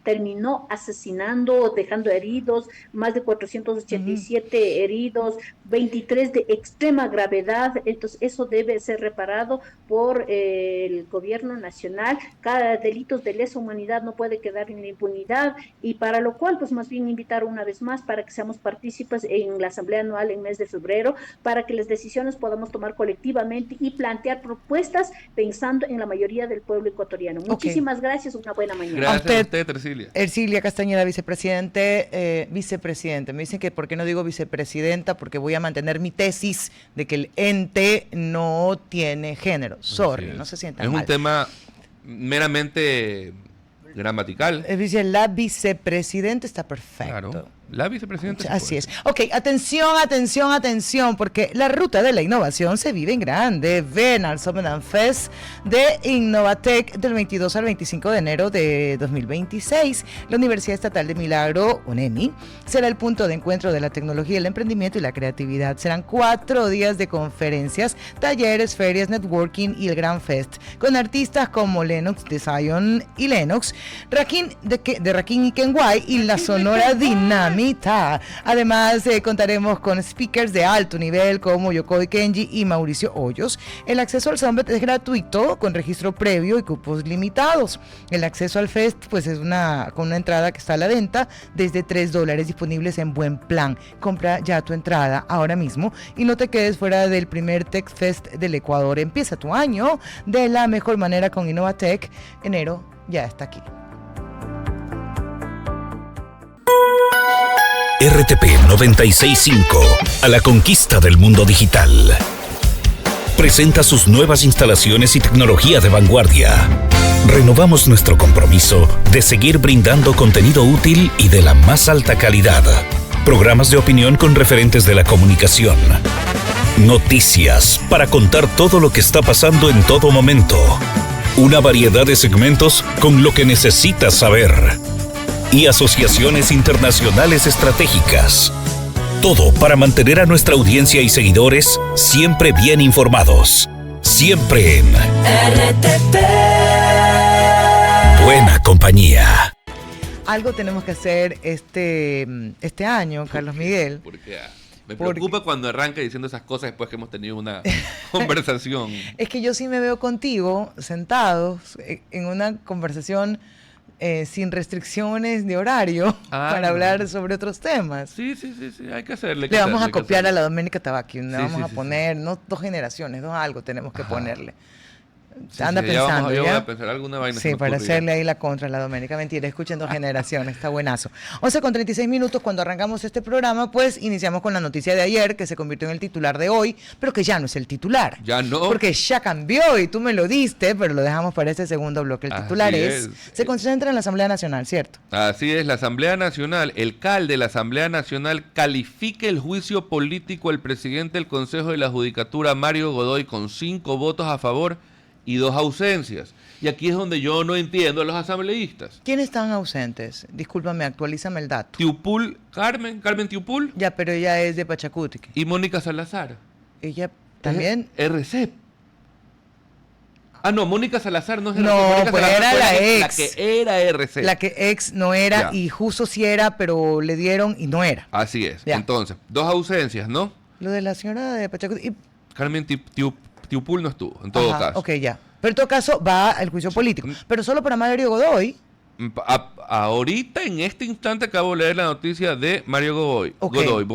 [SPEAKER 3] terminó asesinando, dejando heridos, más de 487 heridos, 23 de extrema gravedad, entonces eso debe ser reparado por el gobierno nacional. Cada delito de lesa humanidad no puede quedar en la impunidad, y para lo cual pues más bien invitar una vez más para que seamos partícipes en la asamblea anual en mes de febrero, para que las decisiones podamos tomar colectivamente y plantear propuestas pensando en la mayoría del pueblo ecuatoriano. Muchísimas gracias, una buena mañana.
[SPEAKER 2] Gracias a usted, Ercilia.
[SPEAKER 1] Ercilia Castañeda, vicepresidente. Me dicen que por qué no digo vicepresidenta, porque voy a mantener mi tesis de que el ente no tiene género. Sorry, no se sientan mal.
[SPEAKER 2] Es un tema meramente gramatical.
[SPEAKER 1] La vicepresidenta está perfecto.
[SPEAKER 2] Claro, la vicepresidenta.
[SPEAKER 1] Así es. Ok, atención, porque la ruta de la innovación se vive en grande. Ven al Summit and Fest de Innovatec del 22 al 25 de enero de 2026. La Universidad Estatal de Milagro, UNEMI, será el punto de encuentro de la tecnología, el emprendimiento y la creatividad. Serán 4 días de conferencias, talleres, ferias, networking y el Gran Fest, con artistas como Lennox de Zion y Lennox, Rakim de Rakim y Kenway y la Sonora Dinamita. Además, contaremos con speakers de alto nivel como Yokoi Kenji y Mauricio Hoyos. El acceso al Summit es gratuito, con registro previo y cupos limitados. El acceso al Fest pues es con una entrada que está a la venta desde $3 disponibles en Buen Plan. Compra ya tu entrada ahora mismo y no te quedes fuera del primer Tech Fest del Ecuador. Empieza tu año de la mejor manera con Innovatec. Enero ya está aquí.
[SPEAKER 4] RTP 965, a la conquista del mundo digital. Presenta sus nuevas instalaciones y tecnología de vanguardia. Renovamos nuestro compromiso de seguir brindando contenido útil y de la más alta calidad. Programas de opinión con referentes de la comunicación. Noticias para contar todo lo que está pasando en todo momento. Una variedad de segmentos con lo que necesitas saber. Y asociaciones internacionales estratégicas. Todo para mantener a nuestra audiencia y seguidores siempre bien informados. Siempre en RTP. Buena compañía.
[SPEAKER 1] Algo tenemos que hacer este año, Carlos Miguel.
[SPEAKER 2] Porque me preocupa cuando arranca diciendo esas cosas después que hemos tenido una conversación.
[SPEAKER 1] Es que yo sí me veo contigo sentados en una conversación sin restricciones de horario para hablar sobre otros temas.
[SPEAKER 2] Sí, hay que hacerle.
[SPEAKER 1] Le vamos a copiar a la Doménica Tabaqui, le vamos a poner, no 2 generaciones, 2 algo tenemos que ponerle. Anda pensando,
[SPEAKER 2] yo voy a pensar alguna vaina.
[SPEAKER 1] Sí, para hacerle ahí la contra a la Doménica. Mentira, escuchen 2 generaciones, está buenazo. 11:36, cuando arrancamos este programa, pues iniciamos con la noticia de ayer, que se convirtió en el titular de hoy, pero que ya no es el titular.
[SPEAKER 2] Ya no.
[SPEAKER 1] Porque ya cambió y tú me lo diste, pero lo dejamos para este segundo bloque. El titular se concentra en la Asamblea Nacional, ¿cierto?
[SPEAKER 2] Así es, la Asamblea Nacional, el CAL de la Asamblea Nacional califica el juicio político al presidente del Consejo de la Judicatura, Mario Godoy, con 5 votos a favor y 2 ausencias. Y aquí es donde yo no entiendo a los asambleístas.
[SPEAKER 1] ¿Quiénes están ausentes? Discúlpame, actualízame el dato.
[SPEAKER 2] Tiupul, Carmen Tiupul.
[SPEAKER 1] Ya, pero ella es de Pachacutic.
[SPEAKER 2] Y Mónica Salazar.
[SPEAKER 1] Ella también.
[SPEAKER 2] RCEP. No, Mónica Salazar no es
[SPEAKER 1] RCEP. No, pues era la ex.
[SPEAKER 2] La que era RCEP.
[SPEAKER 1] La que ex no era, y justo sí era, pero le dieron y no era.
[SPEAKER 2] Así es. Ya. Entonces, 2 ausencias, ¿no?
[SPEAKER 1] Lo de la señora de Pachacutic.
[SPEAKER 2] Carmen Tiupul no estuvo, en todo caso.
[SPEAKER 1] Ok, ya. Pero en todo caso va el juicio político. Pero solo para Mario Godoy.
[SPEAKER 2] Ahorita, en este instante, acabo de leer la noticia de Mario Godoy. Godoy.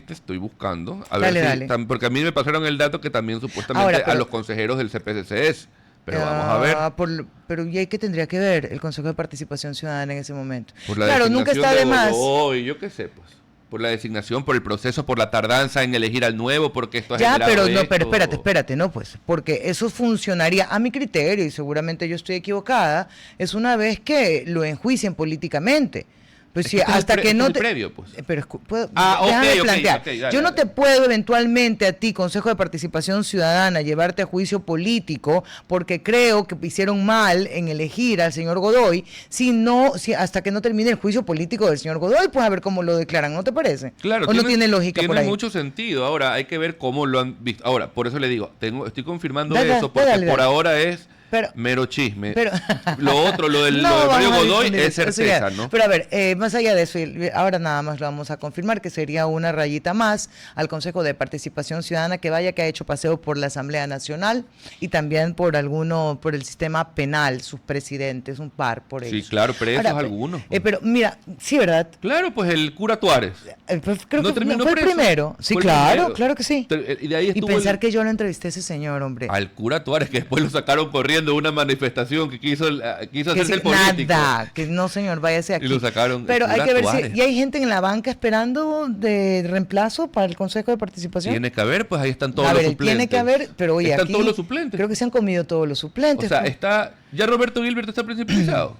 [SPEAKER 2] Estoy buscando. A ver si, porque a mí me pasaron el dato que también supuestamente a los consejeros del CPCCS. Pero vamos a ver.
[SPEAKER 1] Pero ¿y qué tendría que ver el Consejo de Participación Ciudadana en ese momento?
[SPEAKER 2] Claro, nunca está de más. Yo qué sé, pues. Por la designación, por el proceso, por la tardanza en elegir al nuevo, porque esto ha generado
[SPEAKER 1] pero espérate, no, pues, porque eso funcionaría a mi criterio, y seguramente yo estoy equivocada, es una vez que lo enjuicien políticamente. Pues sí, hasta que no te...
[SPEAKER 2] previo, pues.
[SPEAKER 1] Pero déjame plantear. Yo no te puedo eventualmente a ti, Consejo de Participación Ciudadana, llevarte a juicio político porque creo que hicieron mal en elegir al señor Godoy, hasta que no termine el juicio político del señor Godoy, pues a ver cómo lo declaran, ¿no te parece?
[SPEAKER 2] Claro.
[SPEAKER 1] ¿O no tiene lógica por ahí?
[SPEAKER 2] Tiene mucho sentido. Ahora, hay que ver cómo lo han visto. Ahora, por eso le digo, estoy confirmando eso, porque por ahora es mero chisme.
[SPEAKER 1] Pero,
[SPEAKER 2] lo otro, lo del Mario Godoy, es certeza, ¿no?
[SPEAKER 1] Pero a ver, más allá de eso, ahora nada más lo vamos a confirmar, que sería una rayita más al Consejo de Participación Ciudadana, que ha hecho paseo por la Asamblea Nacional y también por el sistema penal, sus presidentes, un par por ellos.
[SPEAKER 2] Sí, claro, presos algunos.
[SPEAKER 1] Pero mira, sí, ¿verdad?
[SPEAKER 2] Claro, pues el cura Tuárez.
[SPEAKER 1] Pues creo
[SPEAKER 2] ¿No
[SPEAKER 1] que
[SPEAKER 2] terminó
[SPEAKER 1] fue el
[SPEAKER 2] preso?
[SPEAKER 1] primero. Sí,
[SPEAKER 2] Fue el
[SPEAKER 1] claro,
[SPEAKER 2] primero.
[SPEAKER 1] claro que sí.
[SPEAKER 2] Y de ahí
[SPEAKER 1] Y
[SPEAKER 2] estuvo
[SPEAKER 1] pensar que yo lo entrevisté a ese señor, hombre.
[SPEAKER 2] al cura Tuárez, que después lo sacaron corriendo de una manifestación que quiso
[SPEAKER 1] Que
[SPEAKER 2] hacerse
[SPEAKER 1] sí,
[SPEAKER 2] el político.
[SPEAKER 1] nada, que no, señor, váyase aquí.
[SPEAKER 2] Y lo sacaron.
[SPEAKER 1] Pero
[SPEAKER 2] el
[SPEAKER 1] hay
[SPEAKER 2] cura
[SPEAKER 1] que ver
[SPEAKER 2] Tuárez.
[SPEAKER 1] y hay gente en la banca esperando de reemplazo para el Consejo de Participación.
[SPEAKER 2] Tiene que haber, pues ahí están todos
[SPEAKER 1] A
[SPEAKER 2] los
[SPEAKER 1] ver,
[SPEAKER 2] suplentes.
[SPEAKER 1] tiene que haber, pero oye,
[SPEAKER 2] están
[SPEAKER 1] aquí
[SPEAKER 2] todos los suplentes.
[SPEAKER 1] creo que se han comido todos los suplentes.
[SPEAKER 2] O sea,
[SPEAKER 1] pues.
[SPEAKER 2] ya Roberto Gilbert está principalizado.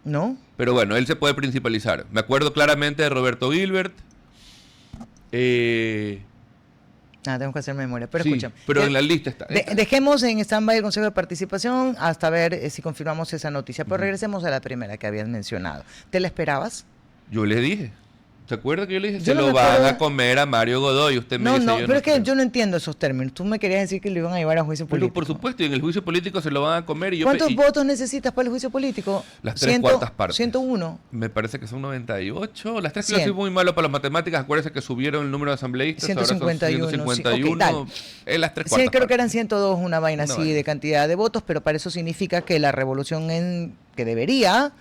[SPEAKER 1] ¿No?
[SPEAKER 2] Pero bueno, él se puede principalizar. Me acuerdo claramente de Roberto Gilbert.
[SPEAKER 1] Tengo que hacer memoria, pero
[SPEAKER 2] Sí,
[SPEAKER 1] escúchame.
[SPEAKER 2] pero en la lista está.
[SPEAKER 1] Dejemos en stand-by el Consejo de Participación hasta ver si confirmamos esa noticia. Pero regresemos a la primera que habías mencionado. ¿Te la esperabas?
[SPEAKER 2] Yo le dije. ¿Se acuerda que yo le dije?
[SPEAKER 1] Yo
[SPEAKER 2] Se
[SPEAKER 1] no
[SPEAKER 2] lo
[SPEAKER 1] me
[SPEAKER 2] van
[SPEAKER 1] acuerdo.
[SPEAKER 2] a comer a Mario Godoy. Usted me
[SPEAKER 1] No,
[SPEAKER 2] dice,
[SPEAKER 1] no, pero es que
[SPEAKER 2] creo.
[SPEAKER 1] yo no entiendo esos términos. Tú me querías decir que lo iban a llevar a juicio
[SPEAKER 2] Pero
[SPEAKER 1] político.
[SPEAKER 2] por supuesto, y en el juicio político se lo van a comer. Y
[SPEAKER 1] ¿Cuántos votos necesitas para el juicio político?
[SPEAKER 2] Las 3/4 partes.
[SPEAKER 1] 101.
[SPEAKER 2] Me parece que son 98. Las tres que
[SPEAKER 1] 100.
[SPEAKER 2] yo soy muy malo para las matemáticas. Acuérdense que subieron el número de asambleístas.
[SPEAKER 1] 151,
[SPEAKER 2] Ahora son
[SPEAKER 1] sí.
[SPEAKER 2] 151.
[SPEAKER 1] Ok,
[SPEAKER 2] en las 3/4
[SPEAKER 1] Sí, creo que
[SPEAKER 2] partes.
[SPEAKER 1] eran 102, una vaina
[SPEAKER 2] Una
[SPEAKER 1] así
[SPEAKER 2] vaina.
[SPEAKER 1] de cantidad de votos, pero para eso significa que la revolución que debería,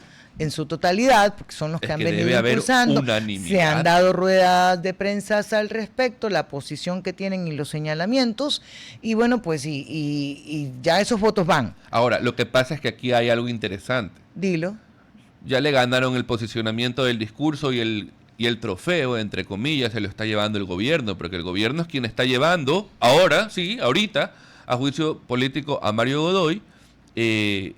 [SPEAKER 1] en su totalidad, porque son los
[SPEAKER 2] Es
[SPEAKER 1] que han
[SPEAKER 2] que
[SPEAKER 1] venido
[SPEAKER 2] debe haber
[SPEAKER 1] impulsando,
[SPEAKER 2] unanimidad.
[SPEAKER 1] se han dado ruedas de prensa al respecto, la posición que tienen y los señalamientos, y bueno, pues y ya esos votos van.
[SPEAKER 2] Ahora, lo que pasa es que aquí hay algo interesante.
[SPEAKER 1] Dilo.
[SPEAKER 2] Ya le ganaron el posicionamiento del discurso y el trofeo, entre comillas, se lo está llevando el gobierno, porque el gobierno es quien está llevando ahorita, a juicio político a Mario Godoy, y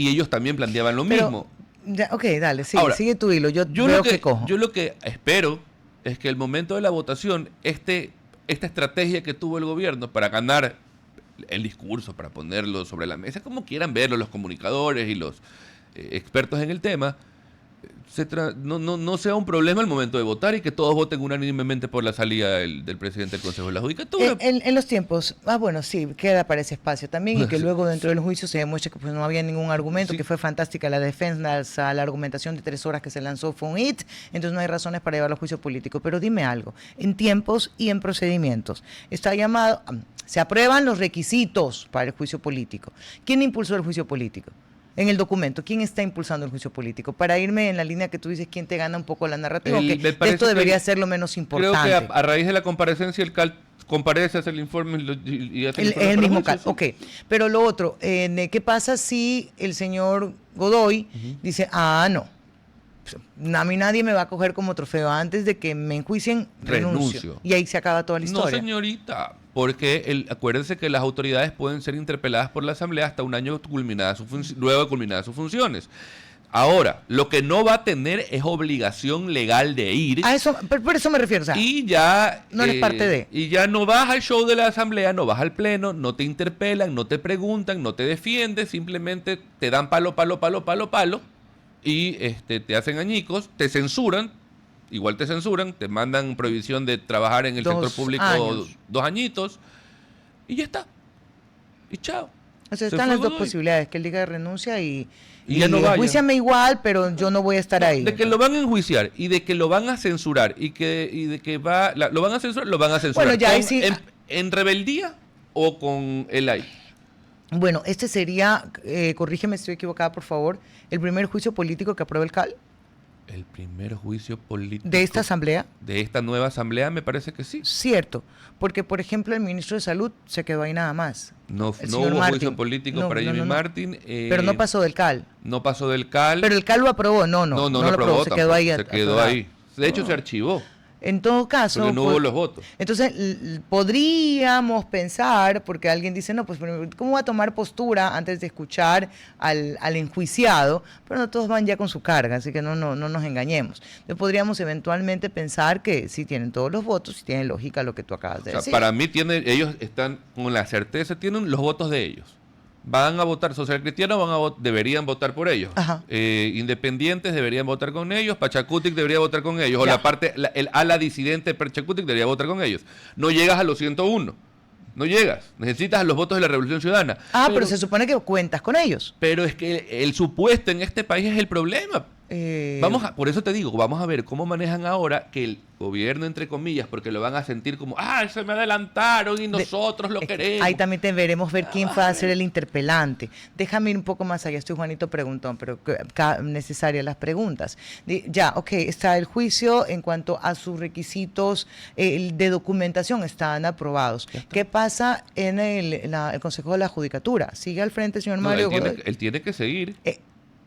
[SPEAKER 2] ellos también planteaban lo
[SPEAKER 1] Pero,
[SPEAKER 2] mismo.
[SPEAKER 1] ya, ok, dale,
[SPEAKER 2] Ahora,
[SPEAKER 1] sigue tu hilo, yo veo que cojo.
[SPEAKER 2] Yo lo que espero es que el momento de la votación, esta estrategia que tuvo el gobierno para ganar el discurso, para ponerlo sobre la mesa, como quieran verlo los comunicadores y los expertos en el tema, no sea un problema al momento de votar y que todos voten unánimemente por la salida del presidente del Consejo de la Judicatura.
[SPEAKER 1] En los tiempos, bueno, sí, queda para ese espacio también y que luego dentro del juicio se demuestra que pues, no había ningún argumento,
[SPEAKER 2] Sí.
[SPEAKER 1] que fue fantástica la defensa, la argumentación de 3 horas que se lanzó fue un hit, entonces no hay razones para llevarlo a juicio político. Pero dime algo, en tiempos y en procedimientos, está llamado, se aprueban los requisitos para el juicio político. ¿Quién impulsó el juicio político? En el documento, ¿quién está impulsando el juicio político? Para irme en la línea que tú dices, ¿quién te gana un poco la narrativa?
[SPEAKER 2] Me
[SPEAKER 1] Que
[SPEAKER 2] parece
[SPEAKER 1] esto
[SPEAKER 2] que-
[SPEAKER 1] debería ser lo menos
[SPEAKER 2] Creo
[SPEAKER 1] importante.
[SPEAKER 2] que a raíz de la comparecencia el CAL comparece, hace el informe y hace
[SPEAKER 1] Es
[SPEAKER 2] informe
[SPEAKER 1] el
[SPEAKER 2] para
[SPEAKER 1] mismo
[SPEAKER 2] juicio,
[SPEAKER 1] caso. Ok, pero lo otro, ¿qué pasa si el señor Godoy dice, no, a mí nadie me va a coger como trofeo antes de que me enjuicien, renuncio?
[SPEAKER 2] Renuncio.
[SPEAKER 1] Y ahí se acaba toda la
[SPEAKER 2] No,
[SPEAKER 1] historia.
[SPEAKER 2] señorita, porque acuérdense que las autoridades pueden ser interpeladas por la Asamblea hasta un año luego de culminadas sus funciones. Ahora, lo que no va a tener es obligación legal de ir.
[SPEAKER 1] A eso, por eso me refiero, o sea,
[SPEAKER 2] Y ya
[SPEAKER 1] no eres parte de.
[SPEAKER 2] Y ya no vas al show de la asamblea, no vas al pleno, no te interpelan, no te preguntan, no te defiendes, simplemente te dan palo y te hacen añicos, te censuran, igual te censuran, te mandan prohibición de trabajar en el
[SPEAKER 1] 2
[SPEAKER 2] sector público
[SPEAKER 1] años.
[SPEAKER 2] 2 añitos y ya está. Y chao.
[SPEAKER 1] o sea,
[SPEAKER 2] Se
[SPEAKER 1] están
[SPEAKER 2] fue
[SPEAKER 1] las dos
[SPEAKER 2] Godoy.
[SPEAKER 1] posibilidades, que él diga renuncia y
[SPEAKER 2] ya no vaya.
[SPEAKER 1] enjuíciame igual, pero yo no voy a estar ahí.
[SPEAKER 2] De que lo van a enjuiciar y de que lo van a censurar y de que lo van a censurar, lo van a censurar.
[SPEAKER 1] Bueno, ya ahí sí-
[SPEAKER 2] ¿En rebeldía o con el AI?
[SPEAKER 1] Bueno, este sería, corrígeme si estoy equivocada, por favor, el primer juicio político que aprueba el CAL
[SPEAKER 2] El primer juicio político
[SPEAKER 1] de esta asamblea.
[SPEAKER 2] de esta nueva asamblea me parece que sí.
[SPEAKER 1] Cierto, porque por ejemplo el ministro de Salud se quedó ahí nada más.
[SPEAKER 2] No
[SPEAKER 1] El
[SPEAKER 2] hubo
[SPEAKER 1] señor
[SPEAKER 2] juicio
[SPEAKER 1] Martín.
[SPEAKER 2] político
[SPEAKER 1] No,
[SPEAKER 2] para
[SPEAKER 1] no,
[SPEAKER 2] Jimmy
[SPEAKER 1] no, no.
[SPEAKER 2] Martín.
[SPEAKER 1] Pero no pasó del CAL.
[SPEAKER 2] No pasó del CAL.
[SPEAKER 1] Pero el CAL lo aprobó, no
[SPEAKER 2] no
[SPEAKER 1] lo
[SPEAKER 2] aprobó
[SPEAKER 1] aprobó, se quedó
[SPEAKER 2] tampoco,
[SPEAKER 1] ahí.
[SPEAKER 2] se quedó
[SPEAKER 1] atorado.
[SPEAKER 2] ahí. De hecho, se archivó.
[SPEAKER 1] En todo caso,
[SPEAKER 2] Porque no
[SPEAKER 1] pues,
[SPEAKER 2] hubo los votos.
[SPEAKER 1] entonces podríamos pensar, porque alguien dice, no, pues ¿cómo va a tomar postura antes de escuchar al enjuiciado? Pero no todos van ya con su carga, así que no nos engañemos. Entonces podríamos eventualmente pensar que si tienen todos los votos, si tiene lógica lo que tú acabas de
[SPEAKER 2] O sea,
[SPEAKER 1] decir.
[SPEAKER 2] para mí ellos están con la certeza, tienen los votos de ellos. Van a votar social cristiano, deberían votar por ellos.
[SPEAKER 1] Ajá.
[SPEAKER 2] Independientes deberían votar con ellos, Pachacutic debería votar con ellos, o
[SPEAKER 1] Ya.
[SPEAKER 2] el ala disidente de Pachacutic debería votar con ellos. No llegas a los 101, No llegas. Necesitas los votos de la Revolución Ciudadana.
[SPEAKER 1] Pero se supone que cuentas con ellos.
[SPEAKER 2] Pero es que el supuesto en este país es el problema. Por eso te digo, vamos a ver cómo manejan ahora que el gobierno, entre comillas, porque lo van a sentir como, se me adelantaron y nosotros lo queremos.
[SPEAKER 1] Ahí también veremos ver quién va a ser el interpelante. Déjame ir un poco más allá. Estoy Juanito preguntón, pero necesarias las preguntas. Está el juicio en cuanto a sus requisitos de documentación, están aprobados. ¿Qué pasa en el Consejo de la Judicatura? ¿Sigue al frente el señor Mario Godoy?
[SPEAKER 2] Él tiene que seguir.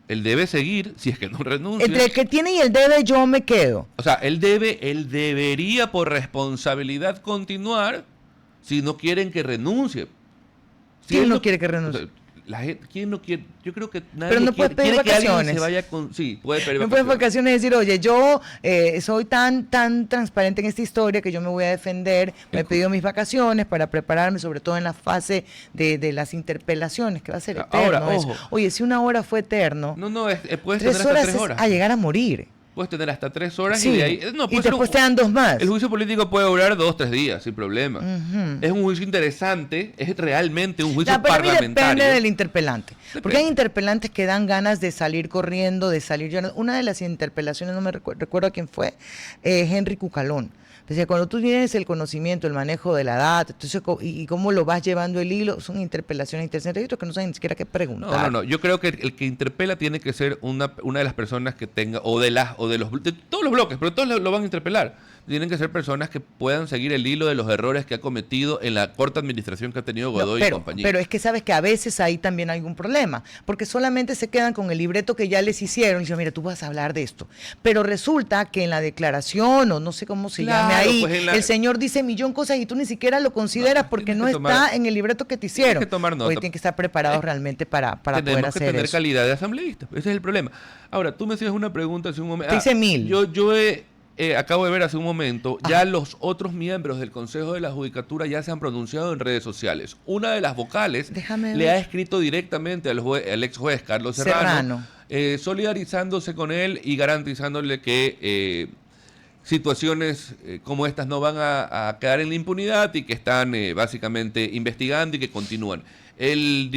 [SPEAKER 2] Él debe seguir, si es que no renuncia.
[SPEAKER 1] Entre el que tiene y el debe, yo me quedo.
[SPEAKER 2] O sea, él debería por responsabilidad continuar si no quieren que renuncie.
[SPEAKER 1] ¿Quién no quiere que renuncie?
[SPEAKER 2] O sea, ¿quién no quiere? Yo creo que nadie
[SPEAKER 1] pero no puede pedir vacaciones.
[SPEAKER 2] Se vaya con, sí, puede pedir
[SPEAKER 1] no
[SPEAKER 2] vacaciones.
[SPEAKER 1] puede vacaciones y decir, oye, yo soy tan transparente en esta historia que yo me voy a defender, me he pedido mis vacaciones para prepararme, sobre todo en la fase de las interpelaciones, que va a ser eterno.
[SPEAKER 2] Ahora, ojo.
[SPEAKER 1] Oye, si una hora fue eterno,
[SPEAKER 2] puedes tener hasta 3 horas.
[SPEAKER 1] A llegar a morir.
[SPEAKER 2] Puedes tener hasta 3 horas
[SPEAKER 1] sí,
[SPEAKER 2] y de ahí...
[SPEAKER 1] y después te dan 2 más.
[SPEAKER 2] El juicio político puede durar 2-3 días, sin problema. Es un juicio interesante, es realmente un juicio parlamentario.
[SPEAKER 1] Depende del interpelante. Porque hay interpelantes que dan ganas de salir corriendo, de salir llorando. Una de las interpelaciones, no me recuerdo quién fue, Henry Cucalón. Decía, cuando tú tienes el conocimiento, el manejo de la data, entonces, y cómo lo vas llevando el hilo, son interpelaciones interesantes. Hay otros que no saben ni siquiera qué preguntar.
[SPEAKER 2] No. Yo creo que el que interpela tiene que ser una de las personas que tenga, de todos los bloques, pero todos lo van a interpelar. Tienen que ser personas que puedan seguir el hilo de los errores que ha cometido en la corta administración que ha tenido Godoy y compañía.
[SPEAKER 1] Pero es que sabes que a veces ahí también hay un problema, porque solamente se quedan con el libreto que ya les hicieron y dicen, mira, tú vas a hablar de esto. Pero resulta que en la declaración, o no sé cómo se llame ahí, pues el señor dice 1.000.000 cosas y tú ni siquiera lo consideras porque no está en el libreto que te hicieron.
[SPEAKER 2] Tienes que tomar nota.
[SPEAKER 1] Hoy tienen que estar preparados realmente para poder hacer eso.
[SPEAKER 2] Tenemos que tener calidad de asambleísta. Ese es el problema. Ahora, tú me hacías una pregunta hace un momento.
[SPEAKER 1] Te hice 1.000.
[SPEAKER 2] Yo acabo de ver hace un momento, ya los otros miembros del Consejo de la Judicatura ya se han pronunciado en redes sociales. Una de las vocales le ha escrito directamente al ex juez Carlos Serrano. Solidarizándose con él y garantizándole que situaciones como estas no van a quedar en la impunidad y que están básicamente investigando y que continúan. El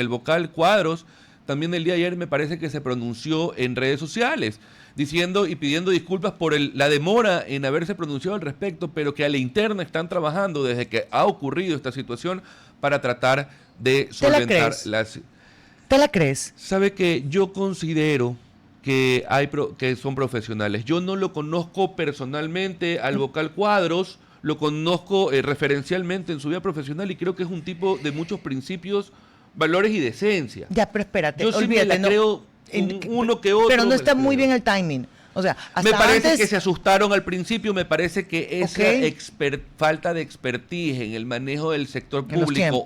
[SPEAKER 2] vocal Cuadros, también el día de ayer me parece que se pronunció en redes sociales, diciendo y pidiendo disculpas por la demora en haberse pronunciado al respecto, pero que a la interna están trabajando desde que ha ocurrido esta situación para tratar de solventar las...
[SPEAKER 1] ¿Te la crees?
[SPEAKER 2] Sabe que yo considero que que son profesionales. Yo no lo conozco personalmente al vocal Cuadros, lo conozco referencialmente en su vida profesional y creo que es un tipo de muchos principios, valores y decencia.
[SPEAKER 1] Ya, pero espérate,
[SPEAKER 2] yo
[SPEAKER 1] olvídate,
[SPEAKER 2] sí me la creo uno que otro.
[SPEAKER 1] Pero no está muy bien el timing. O sea, hasta
[SPEAKER 2] me parece
[SPEAKER 1] antes...
[SPEAKER 2] que se asustaron al principio, me parece que esa falta de expertise en el manejo del sector público,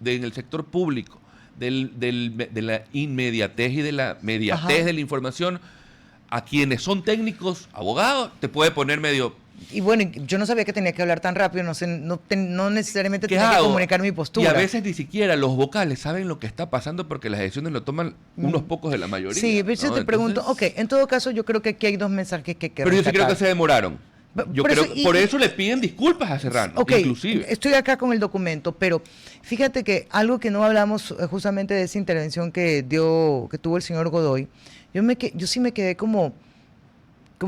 [SPEAKER 2] en el sector público, de la inmediatez y de la mediatez de la información, a quienes son técnicos, abogados, te puede poner medio...
[SPEAKER 1] Y bueno, yo no sabía que tenía que hablar tan rápido, no necesariamente tenía que comunicar mi postura.
[SPEAKER 2] Y a veces ni siquiera los vocales saben lo que está pasando porque las decisiones lo toman unos pocos de la mayoría.
[SPEAKER 1] Sí, pero yo te pregunto, en todo caso yo creo que aquí hay 2 mensajes que
[SPEAKER 2] pero yo sí creo que se demoraron. Por eso le piden disculpas a Serrano, inclusive.
[SPEAKER 1] Estoy acá con el documento, pero fíjate que algo que no hablamos justamente de esa intervención que tuvo el señor Godoy, yo sí me quedé como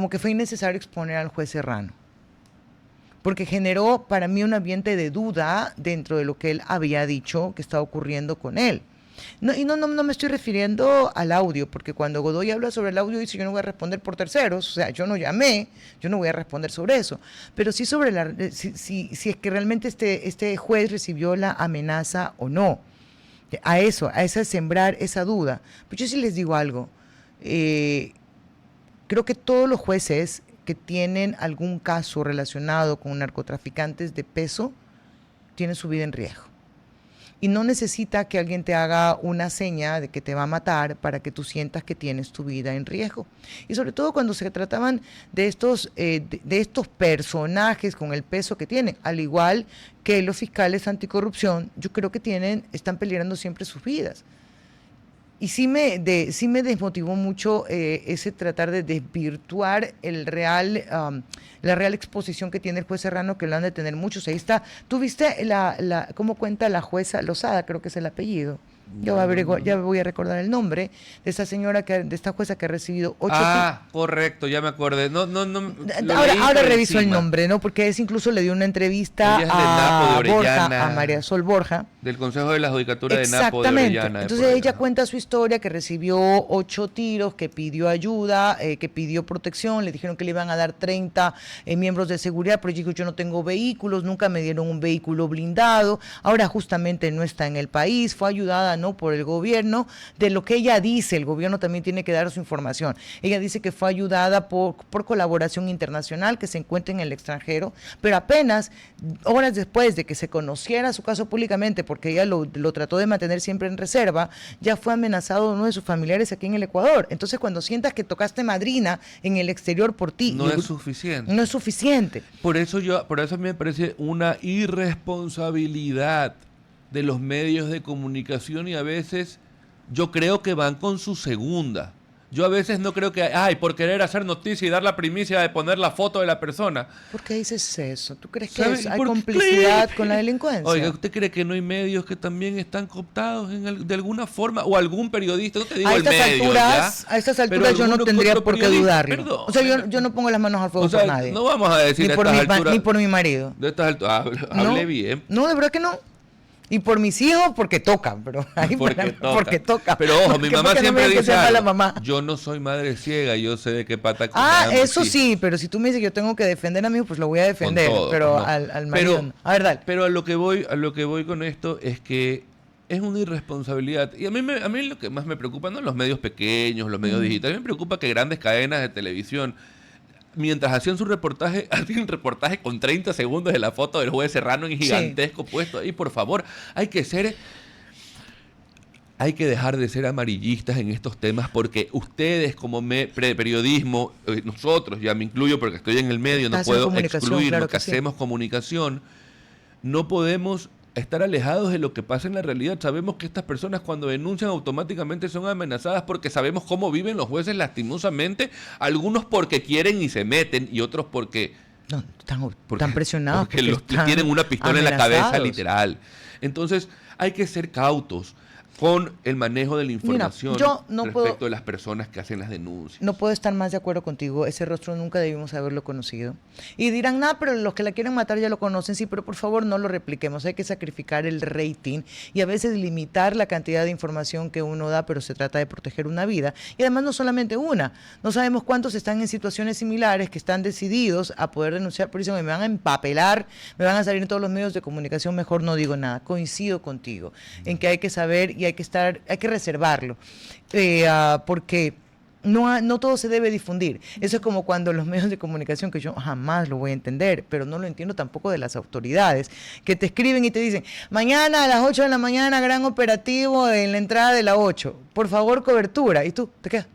[SPEAKER 1] que fue innecesario exponer al juez Serrano, porque generó para mí un ambiente de duda dentro de lo que él había dicho que estaba ocurriendo con él. No me estoy refiriendo al audio, porque cuando Godoy habla sobre el audio dice yo no voy a responder por terceros, o sea, yo no llamé, yo no voy a responder sobre eso, pero sí sobre si es que realmente este juez recibió la amenaza o no, a esa sembrar esa duda. Pues yo sí les digo algo, creo que todos los jueces que tienen algún caso relacionado con narcotraficantes de peso tienen su vida en riesgo. Y no necesita que alguien te haga una seña de que te va a matar para que tú sientas que tienes tu vida en riesgo. Y sobre todo cuando se trataban de estos personajes con el peso que tienen, al igual que los fiscales anticorrupción, yo creo que están peligrando siempre sus vidas. Y sí me desmotivó mucho ese tratar de desvirtuar la real exposición que tiene el juez Serrano, que lo han de tener muchos. Ahí está. ¿Tú viste cómo cuenta la jueza Lozada, creo que es el apellido? Ya voy a recordar el nombre de esta señora, de esta jueza que ha recibido 8...
[SPEAKER 2] correcto, ya me acordé.
[SPEAKER 1] Ahora reviso el nombre, ¿no? Porque incluso le dio una entrevista a María Sol Borja.
[SPEAKER 2] Del Consejo de la Judicatura de Napo de
[SPEAKER 1] Exactamente.
[SPEAKER 2] Orellana.
[SPEAKER 1] Entonces ella cuenta su historia, que recibió 8 tiros, que pidió ayuda, que pidió protección, le dijeron que le iban a dar 30 miembros de seguridad, pero dijo, yo no tengo vehículos, nunca me dieron un vehículo blindado, ahora justamente no está en el país, fue ayudada no por el gobierno, de lo que ella dice, el gobierno también tiene que dar su información. Ella dice que fue ayudada por colaboración internacional, que se encuentra en el extranjero, pero apenas horas después de que se conociera su caso públicamente, porque ella lo trató de mantener siempre en reserva, ya fue amenazado uno de sus familiares aquí en el Ecuador. Entonces, cuando sientas que tocaste madrina en el exterior por ti...
[SPEAKER 2] No es suficiente.
[SPEAKER 1] No es suficiente.
[SPEAKER 2] Por eso a mí me parece una irresponsabilidad de los medios de comunicación, y a veces yo creo que van con su segunda. Yo a veces no creo que, por querer hacer noticia y dar la primicia de poner la foto de la persona.
[SPEAKER 1] ¿Por qué dices eso? ¿Tú crees que hay complicidad con la delincuencia?
[SPEAKER 2] Oiga, ¿usted cree que no hay medios que también están cooptados de alguna forma? O algún periodista, no te digo
[SPEAKER 1] a estas alturas yo no tendría por qué dudarlo.
[SPEAKER 2] Perdón,
[SPEAKER 1] o sea, yo no pongo las manos al fuego por nadie.
[SPEAKER 2] No vamos a decir
[SPEAKER 1] ni por mi marido.
[SPEAKER 2] De estas alturas, hable bien.
[SPEAKER 1] No, de verdad que no. Y por mis hijos, porque toca, pero porque toca.
[SPEAKER 2] Pero ojo, mi mamá siempre dice
[SPEAKER 1] mamá.
[SPEAKER 2] Yo no soy madre ciega, yo sé de qué pata.
[SPEAKER 1] Eso sí, pero si tú me dices que yo tengo que defender a mi hijo, pues lo voy a defender, pero no. al marido no. A ver, dale.
[SPEAKER 2] Pero a lo que voy con esto es que es una irresponsabilidad. Y a mí lo que más me preocupa no los medios pequeños, los medios digitales, me preocupa que grandes cadenas de televisión, mientras hacían su reportaje, hacían un reportaje con 30 segundos de la foto del juez Serrano en gigantesco puesto ahí. Por favor, hay que dejar de ser amarillistas en estos temas, porque ustedes como periodismo, nosotros, ya me incluyo porque estoy en el medio, no puedo excluir lo que hacemos comunicación, no podemos estar alejados de lo que pasa en la realidad. Sabemos que estas personas cuando denuncian automáticamente son amenazadas, porque sabemos cómo viven los jueces lastimosamente, algunos porque quieren y se meten, y otros porque
[SPEAKER 1] están presionados.
[SPEAKER 2] Porque tienen una pistola en la cabeza, literal. Entonces hay que ser cautos con el manejo de la información respecto de las personas que hacen las denuncias.
[SPEAKER 1] No puedo estar más de acuerdo contigo. Ese rostro nunca debimos haberlo conocido. Y dirán, pero los que la quieren matar ya lo conocen. Sí, pero por favor no lo repliquemos. Hay que sacrificar el rating y a veces limitar la cantidad de información que uno da, pero se trata de proteger una vida. Y además no solamente una. No sabemos cuántos están en situaciones similares, que están decididos a poder denunciar por eso. Me van a empapelar, me van a salir en todos los medios de comunicación, mejor no digo nada. Coincido contigo en que hay que saber y hay que reservarlo, porque no todo se debe difundir. Eso es como cuando los medios de comunicación, que yo jamás lo voy a entender, pero no lo entiendo tampoco de las autoridades, que te escriben y te dicen, mañana a las 8 de la mañana, gran operativo en la entrada de la 8, por favor cobertura, y tú te quedas.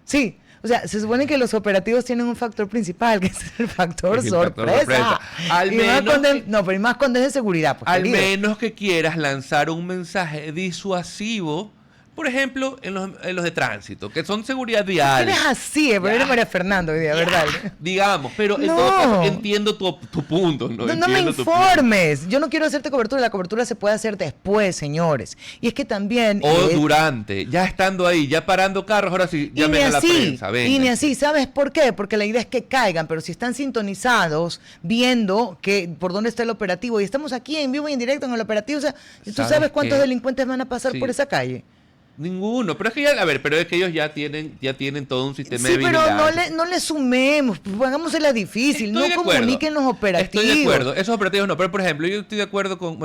[SPEAKER 1] Sí. O sea, se supone que los operativos tienen un factor principal, que es el factor sorpresa. Pero más cuando es de seguridad. Pues,
[SPEAKER 2] al menos que quieras lanzar un mensaje disuasivo, por ejemplo, en los de tránsito, que son seguridad vial.
[SPEAKER 1] Eres así, pero eres María Fernanda hoy día, ¿verdad?
[SPEAKER 2] Digamos, pero en todo caso entiendo tu punto.
[SPEAKER 1] No me informes. Yo no quiero hacerte cobertura. La cobertura se puede hacer después, señores. Y es que también...
[SPEAKER 2] durante, ya estando ahí, ya parando carros, ahora sí, llamen a la prensa. Venga.
[SPEAKER 1] Y ni así, ¿sabes por qué? Porque la idea es que caigan, pero si están sintonizados, viendo por dónde está el operativo, y estamos aquí en vivo y en directo en el operativo, o sea, ¿tú sabes cuántos delincuentes van a pasar por esa calle?
[SPEAKER 2] Ninguno, pero es que pero es que ellos ya tienen todo un sistema de
[SPEAKER 1] vigilancia. Sí, pero no le sumemos, hagámosela difícil, no comuniquen los operativos.
[SPEAKER 2] Estoy de acuerdo, esos operativos no, pero por ejemplo, yo estoy de acuerdo con,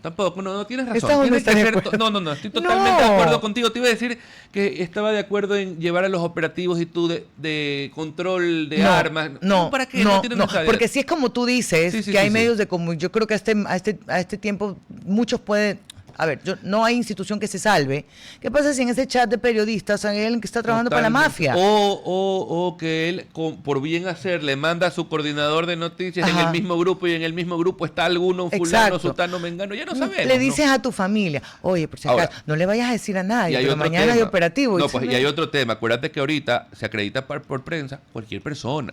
[SPEAKER 2] tampoco, no tienes razón. Estoy totalmente de acuerdo contigo. Te iba a decir que estaba de acuerdo en llevar a los operativos y tú de control de armas. ¿Para qué? No,
[SPEAKER 1] porque si es como tú dices, que hay medios de comunicación, yo creo que a este tiempo muchos pueden... A ver, no hay institución que se salve. ¿Qué pasa si en ese chat de periodistas hay alguien que está trabajando para la mafia?
[SPEAKER 2] O que él, por bien hacer, le manda a su coordinador de noticias en el mismo grupo y en el mismo grupo está alguno, fulano, sultano, mengano, ya no sabemos.
[SPEAKER 1] Le dices a tu familia, oye, por si acaso, no le vayas a decir a nadie, pero mañana hay operativo.
[SPEAKER 2] No, pues, y hay otro tema. Acuérdate que ahorita se acredita por prensa cualquier persona.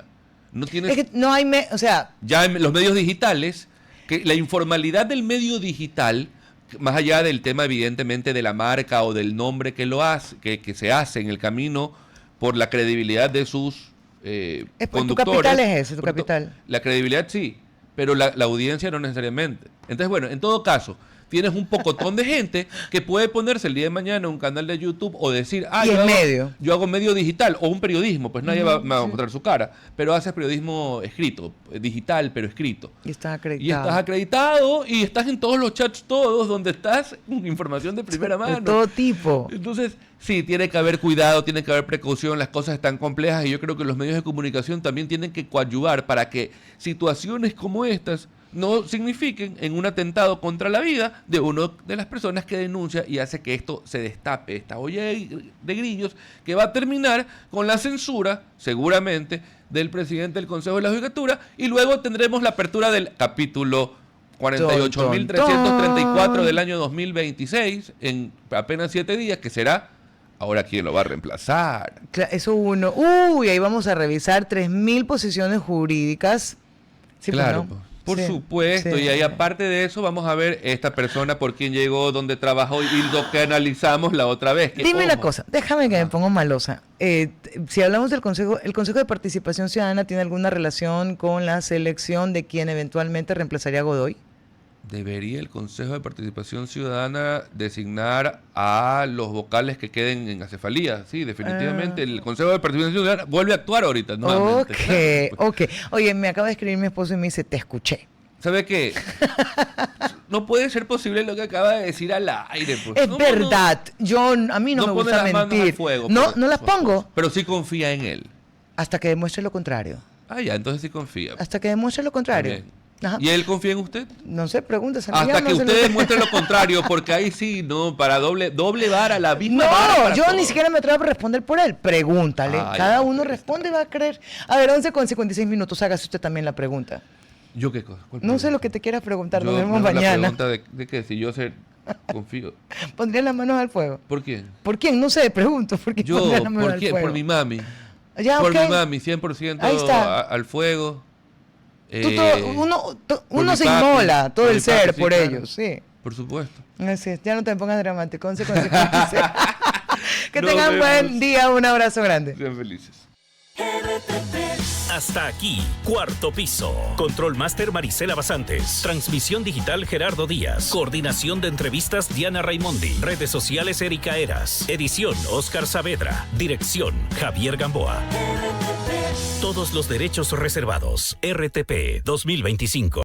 [SPEAKER 2] No tienes...
[SPEAKER 1] Es que no hay, o sea...
[SPEAKER 2] Ya en los medios digitales, que la informalidad del medio digital, más allá del tema evidentemente de la marca o del nombre que lo hace, que se hace en el camino por la credibilidad de sus conductores.
[SPEAKER 1] Tu capital es ese, tu capital.
[SPEAKER 2] La credibilidad sí, pero la audiencia no necesariamente. Entonces, bueno, en todo caso, tienes un pocotón de gente que puede ponerse el día de mañana en un canal de YouTube o decir, yo hago medio digital o un periodismo, pues nadie va a mostrar su cara, pero haces periodismo escrito, digital pero escrito.
[SPEAKER 1] Y estás acreditado.
[SPEAKER 2] Y estás acreditado y estás en todos los chats donde estás con información de primera mano.
[SPEAKER 1] De todo tipo.
[SPEAKER 2] Entonces, sí, tiene que haber cuidado, tiene que haber precaución, las cosas están complejas y yo creo que los medios de comunicación también tienen que coadyuvar para que situaciones como estas no signifiquen en un atentado contra la vida de una de las personas que denuncia y hace que esto se destape, esta olla de grillos que va a terminar con la censura, seguramente, del presidente del Consejo de la Judicatura y luego tendremos la apertura del capítulo 48.334 del año 2026 en apenas 7 días, que será... Ahora, ¿quién lo va a reemplazar?
[SPEAKER 1] Eso uno. Ahí vamos a revisar 3.000 posiciones jurídicas. Sí,
[SPEAKER 2] claro, por supuesto. Y ahí, aparte de eso, vamos a ver esta persona por quién llegó, dónde trabajó y lo que analizamos la otra vez.
[SPEAKER 1] Dime una cosa, déjame que me ponga malosa. Si hablamos del Consejo, ¿el Consejo de Participación Ciudadana tiene alguna relación con la selección de quien eventualmente reemplazaría a Godoy?
[SPEAKER 2] Debería el Consejo de Participación Ciudadana designar a los vocales que queden en acefalía. Sí, definitivamente. El Consejo de Participación Ciudadana vuelve a actuar ahorita nuevamente.
[SPEAKER 1] Ok. Oye, me acaba de escribir mi esposo y me dice, te escuché.
[SPEAKER 2] ¿Sabe qué? No puede ser posible lo que acaba de decir al aire. Pues.
[SPEAKER 1] Es verdad. A mí no me gusta mentir.
[SPEAKER 2] Fuego,
[SPEAKER 1] no las pongo.
[SPEAKER 2] Pero sí confía en él.
[SPEAKER 1] Hasta que demuestre lo contrario.
[SPEAKER 2] Ya, entonces sí confía.
[SPEAKER 1] Hasta que demuestre lo contrario.
[SPEAKER 2] Ajá. ¿Y él confía en usted?
[SPEAKER 1] No sé, pregúntese.
[SPEAKER 2] Hasta que usted demuestre lo contrario, porque ahí sí, no, para doble vara, la misma vara.
[SPEAKER 1] No, yo ni siquiera me atrevo a responder por él. Pregúntale. Cada uno responde y va a creer. A ver, 11:56, hágase usted también la pregunta.
[SPEAKER 2] ¿Yo qué cosa?
[SPEAKER 1] No sé lo que te quieras preguntar, nos vemos mañana.
[SPEAKER 2] La pregunta de qué, si yo confío.
[SPEAKER 1] ¿Pondría las manos al fuego?
[SPEAKER 2] ¿Por quién?
[SPEAKER 1] ¿Por quién? No sé, pregunto. ¿Por qué pondría las manos al fuego?
[SPEAKER 2] Por mi mami.
[SPEAKER 1] Ya,
[SPEAKER 2] por mi mami, 100% al fuego.
[SPEAKER 1] Uno se inmola todo el ser por ellos, sí.
[SPEAKER 2] Por supuesto.
[SPEAKER 1] Así es, ya no te pongas dramático. 11:56. Que tengan buen día, un abrazo grande.
[SPEAKER 2] Sean felices.
[SPEAKER 4] Hasta aquí, Cuarto Piso. Control Master Marisela Basantes. Transmisión digital Gerardo Díaz. Coordinación de entrevistas Diana Raimondi. Redes sociales Erika Eras. Edición Oscar Saavedra. Dirección Javier Gamboa. Todos los derechos reservados. RTP 2025.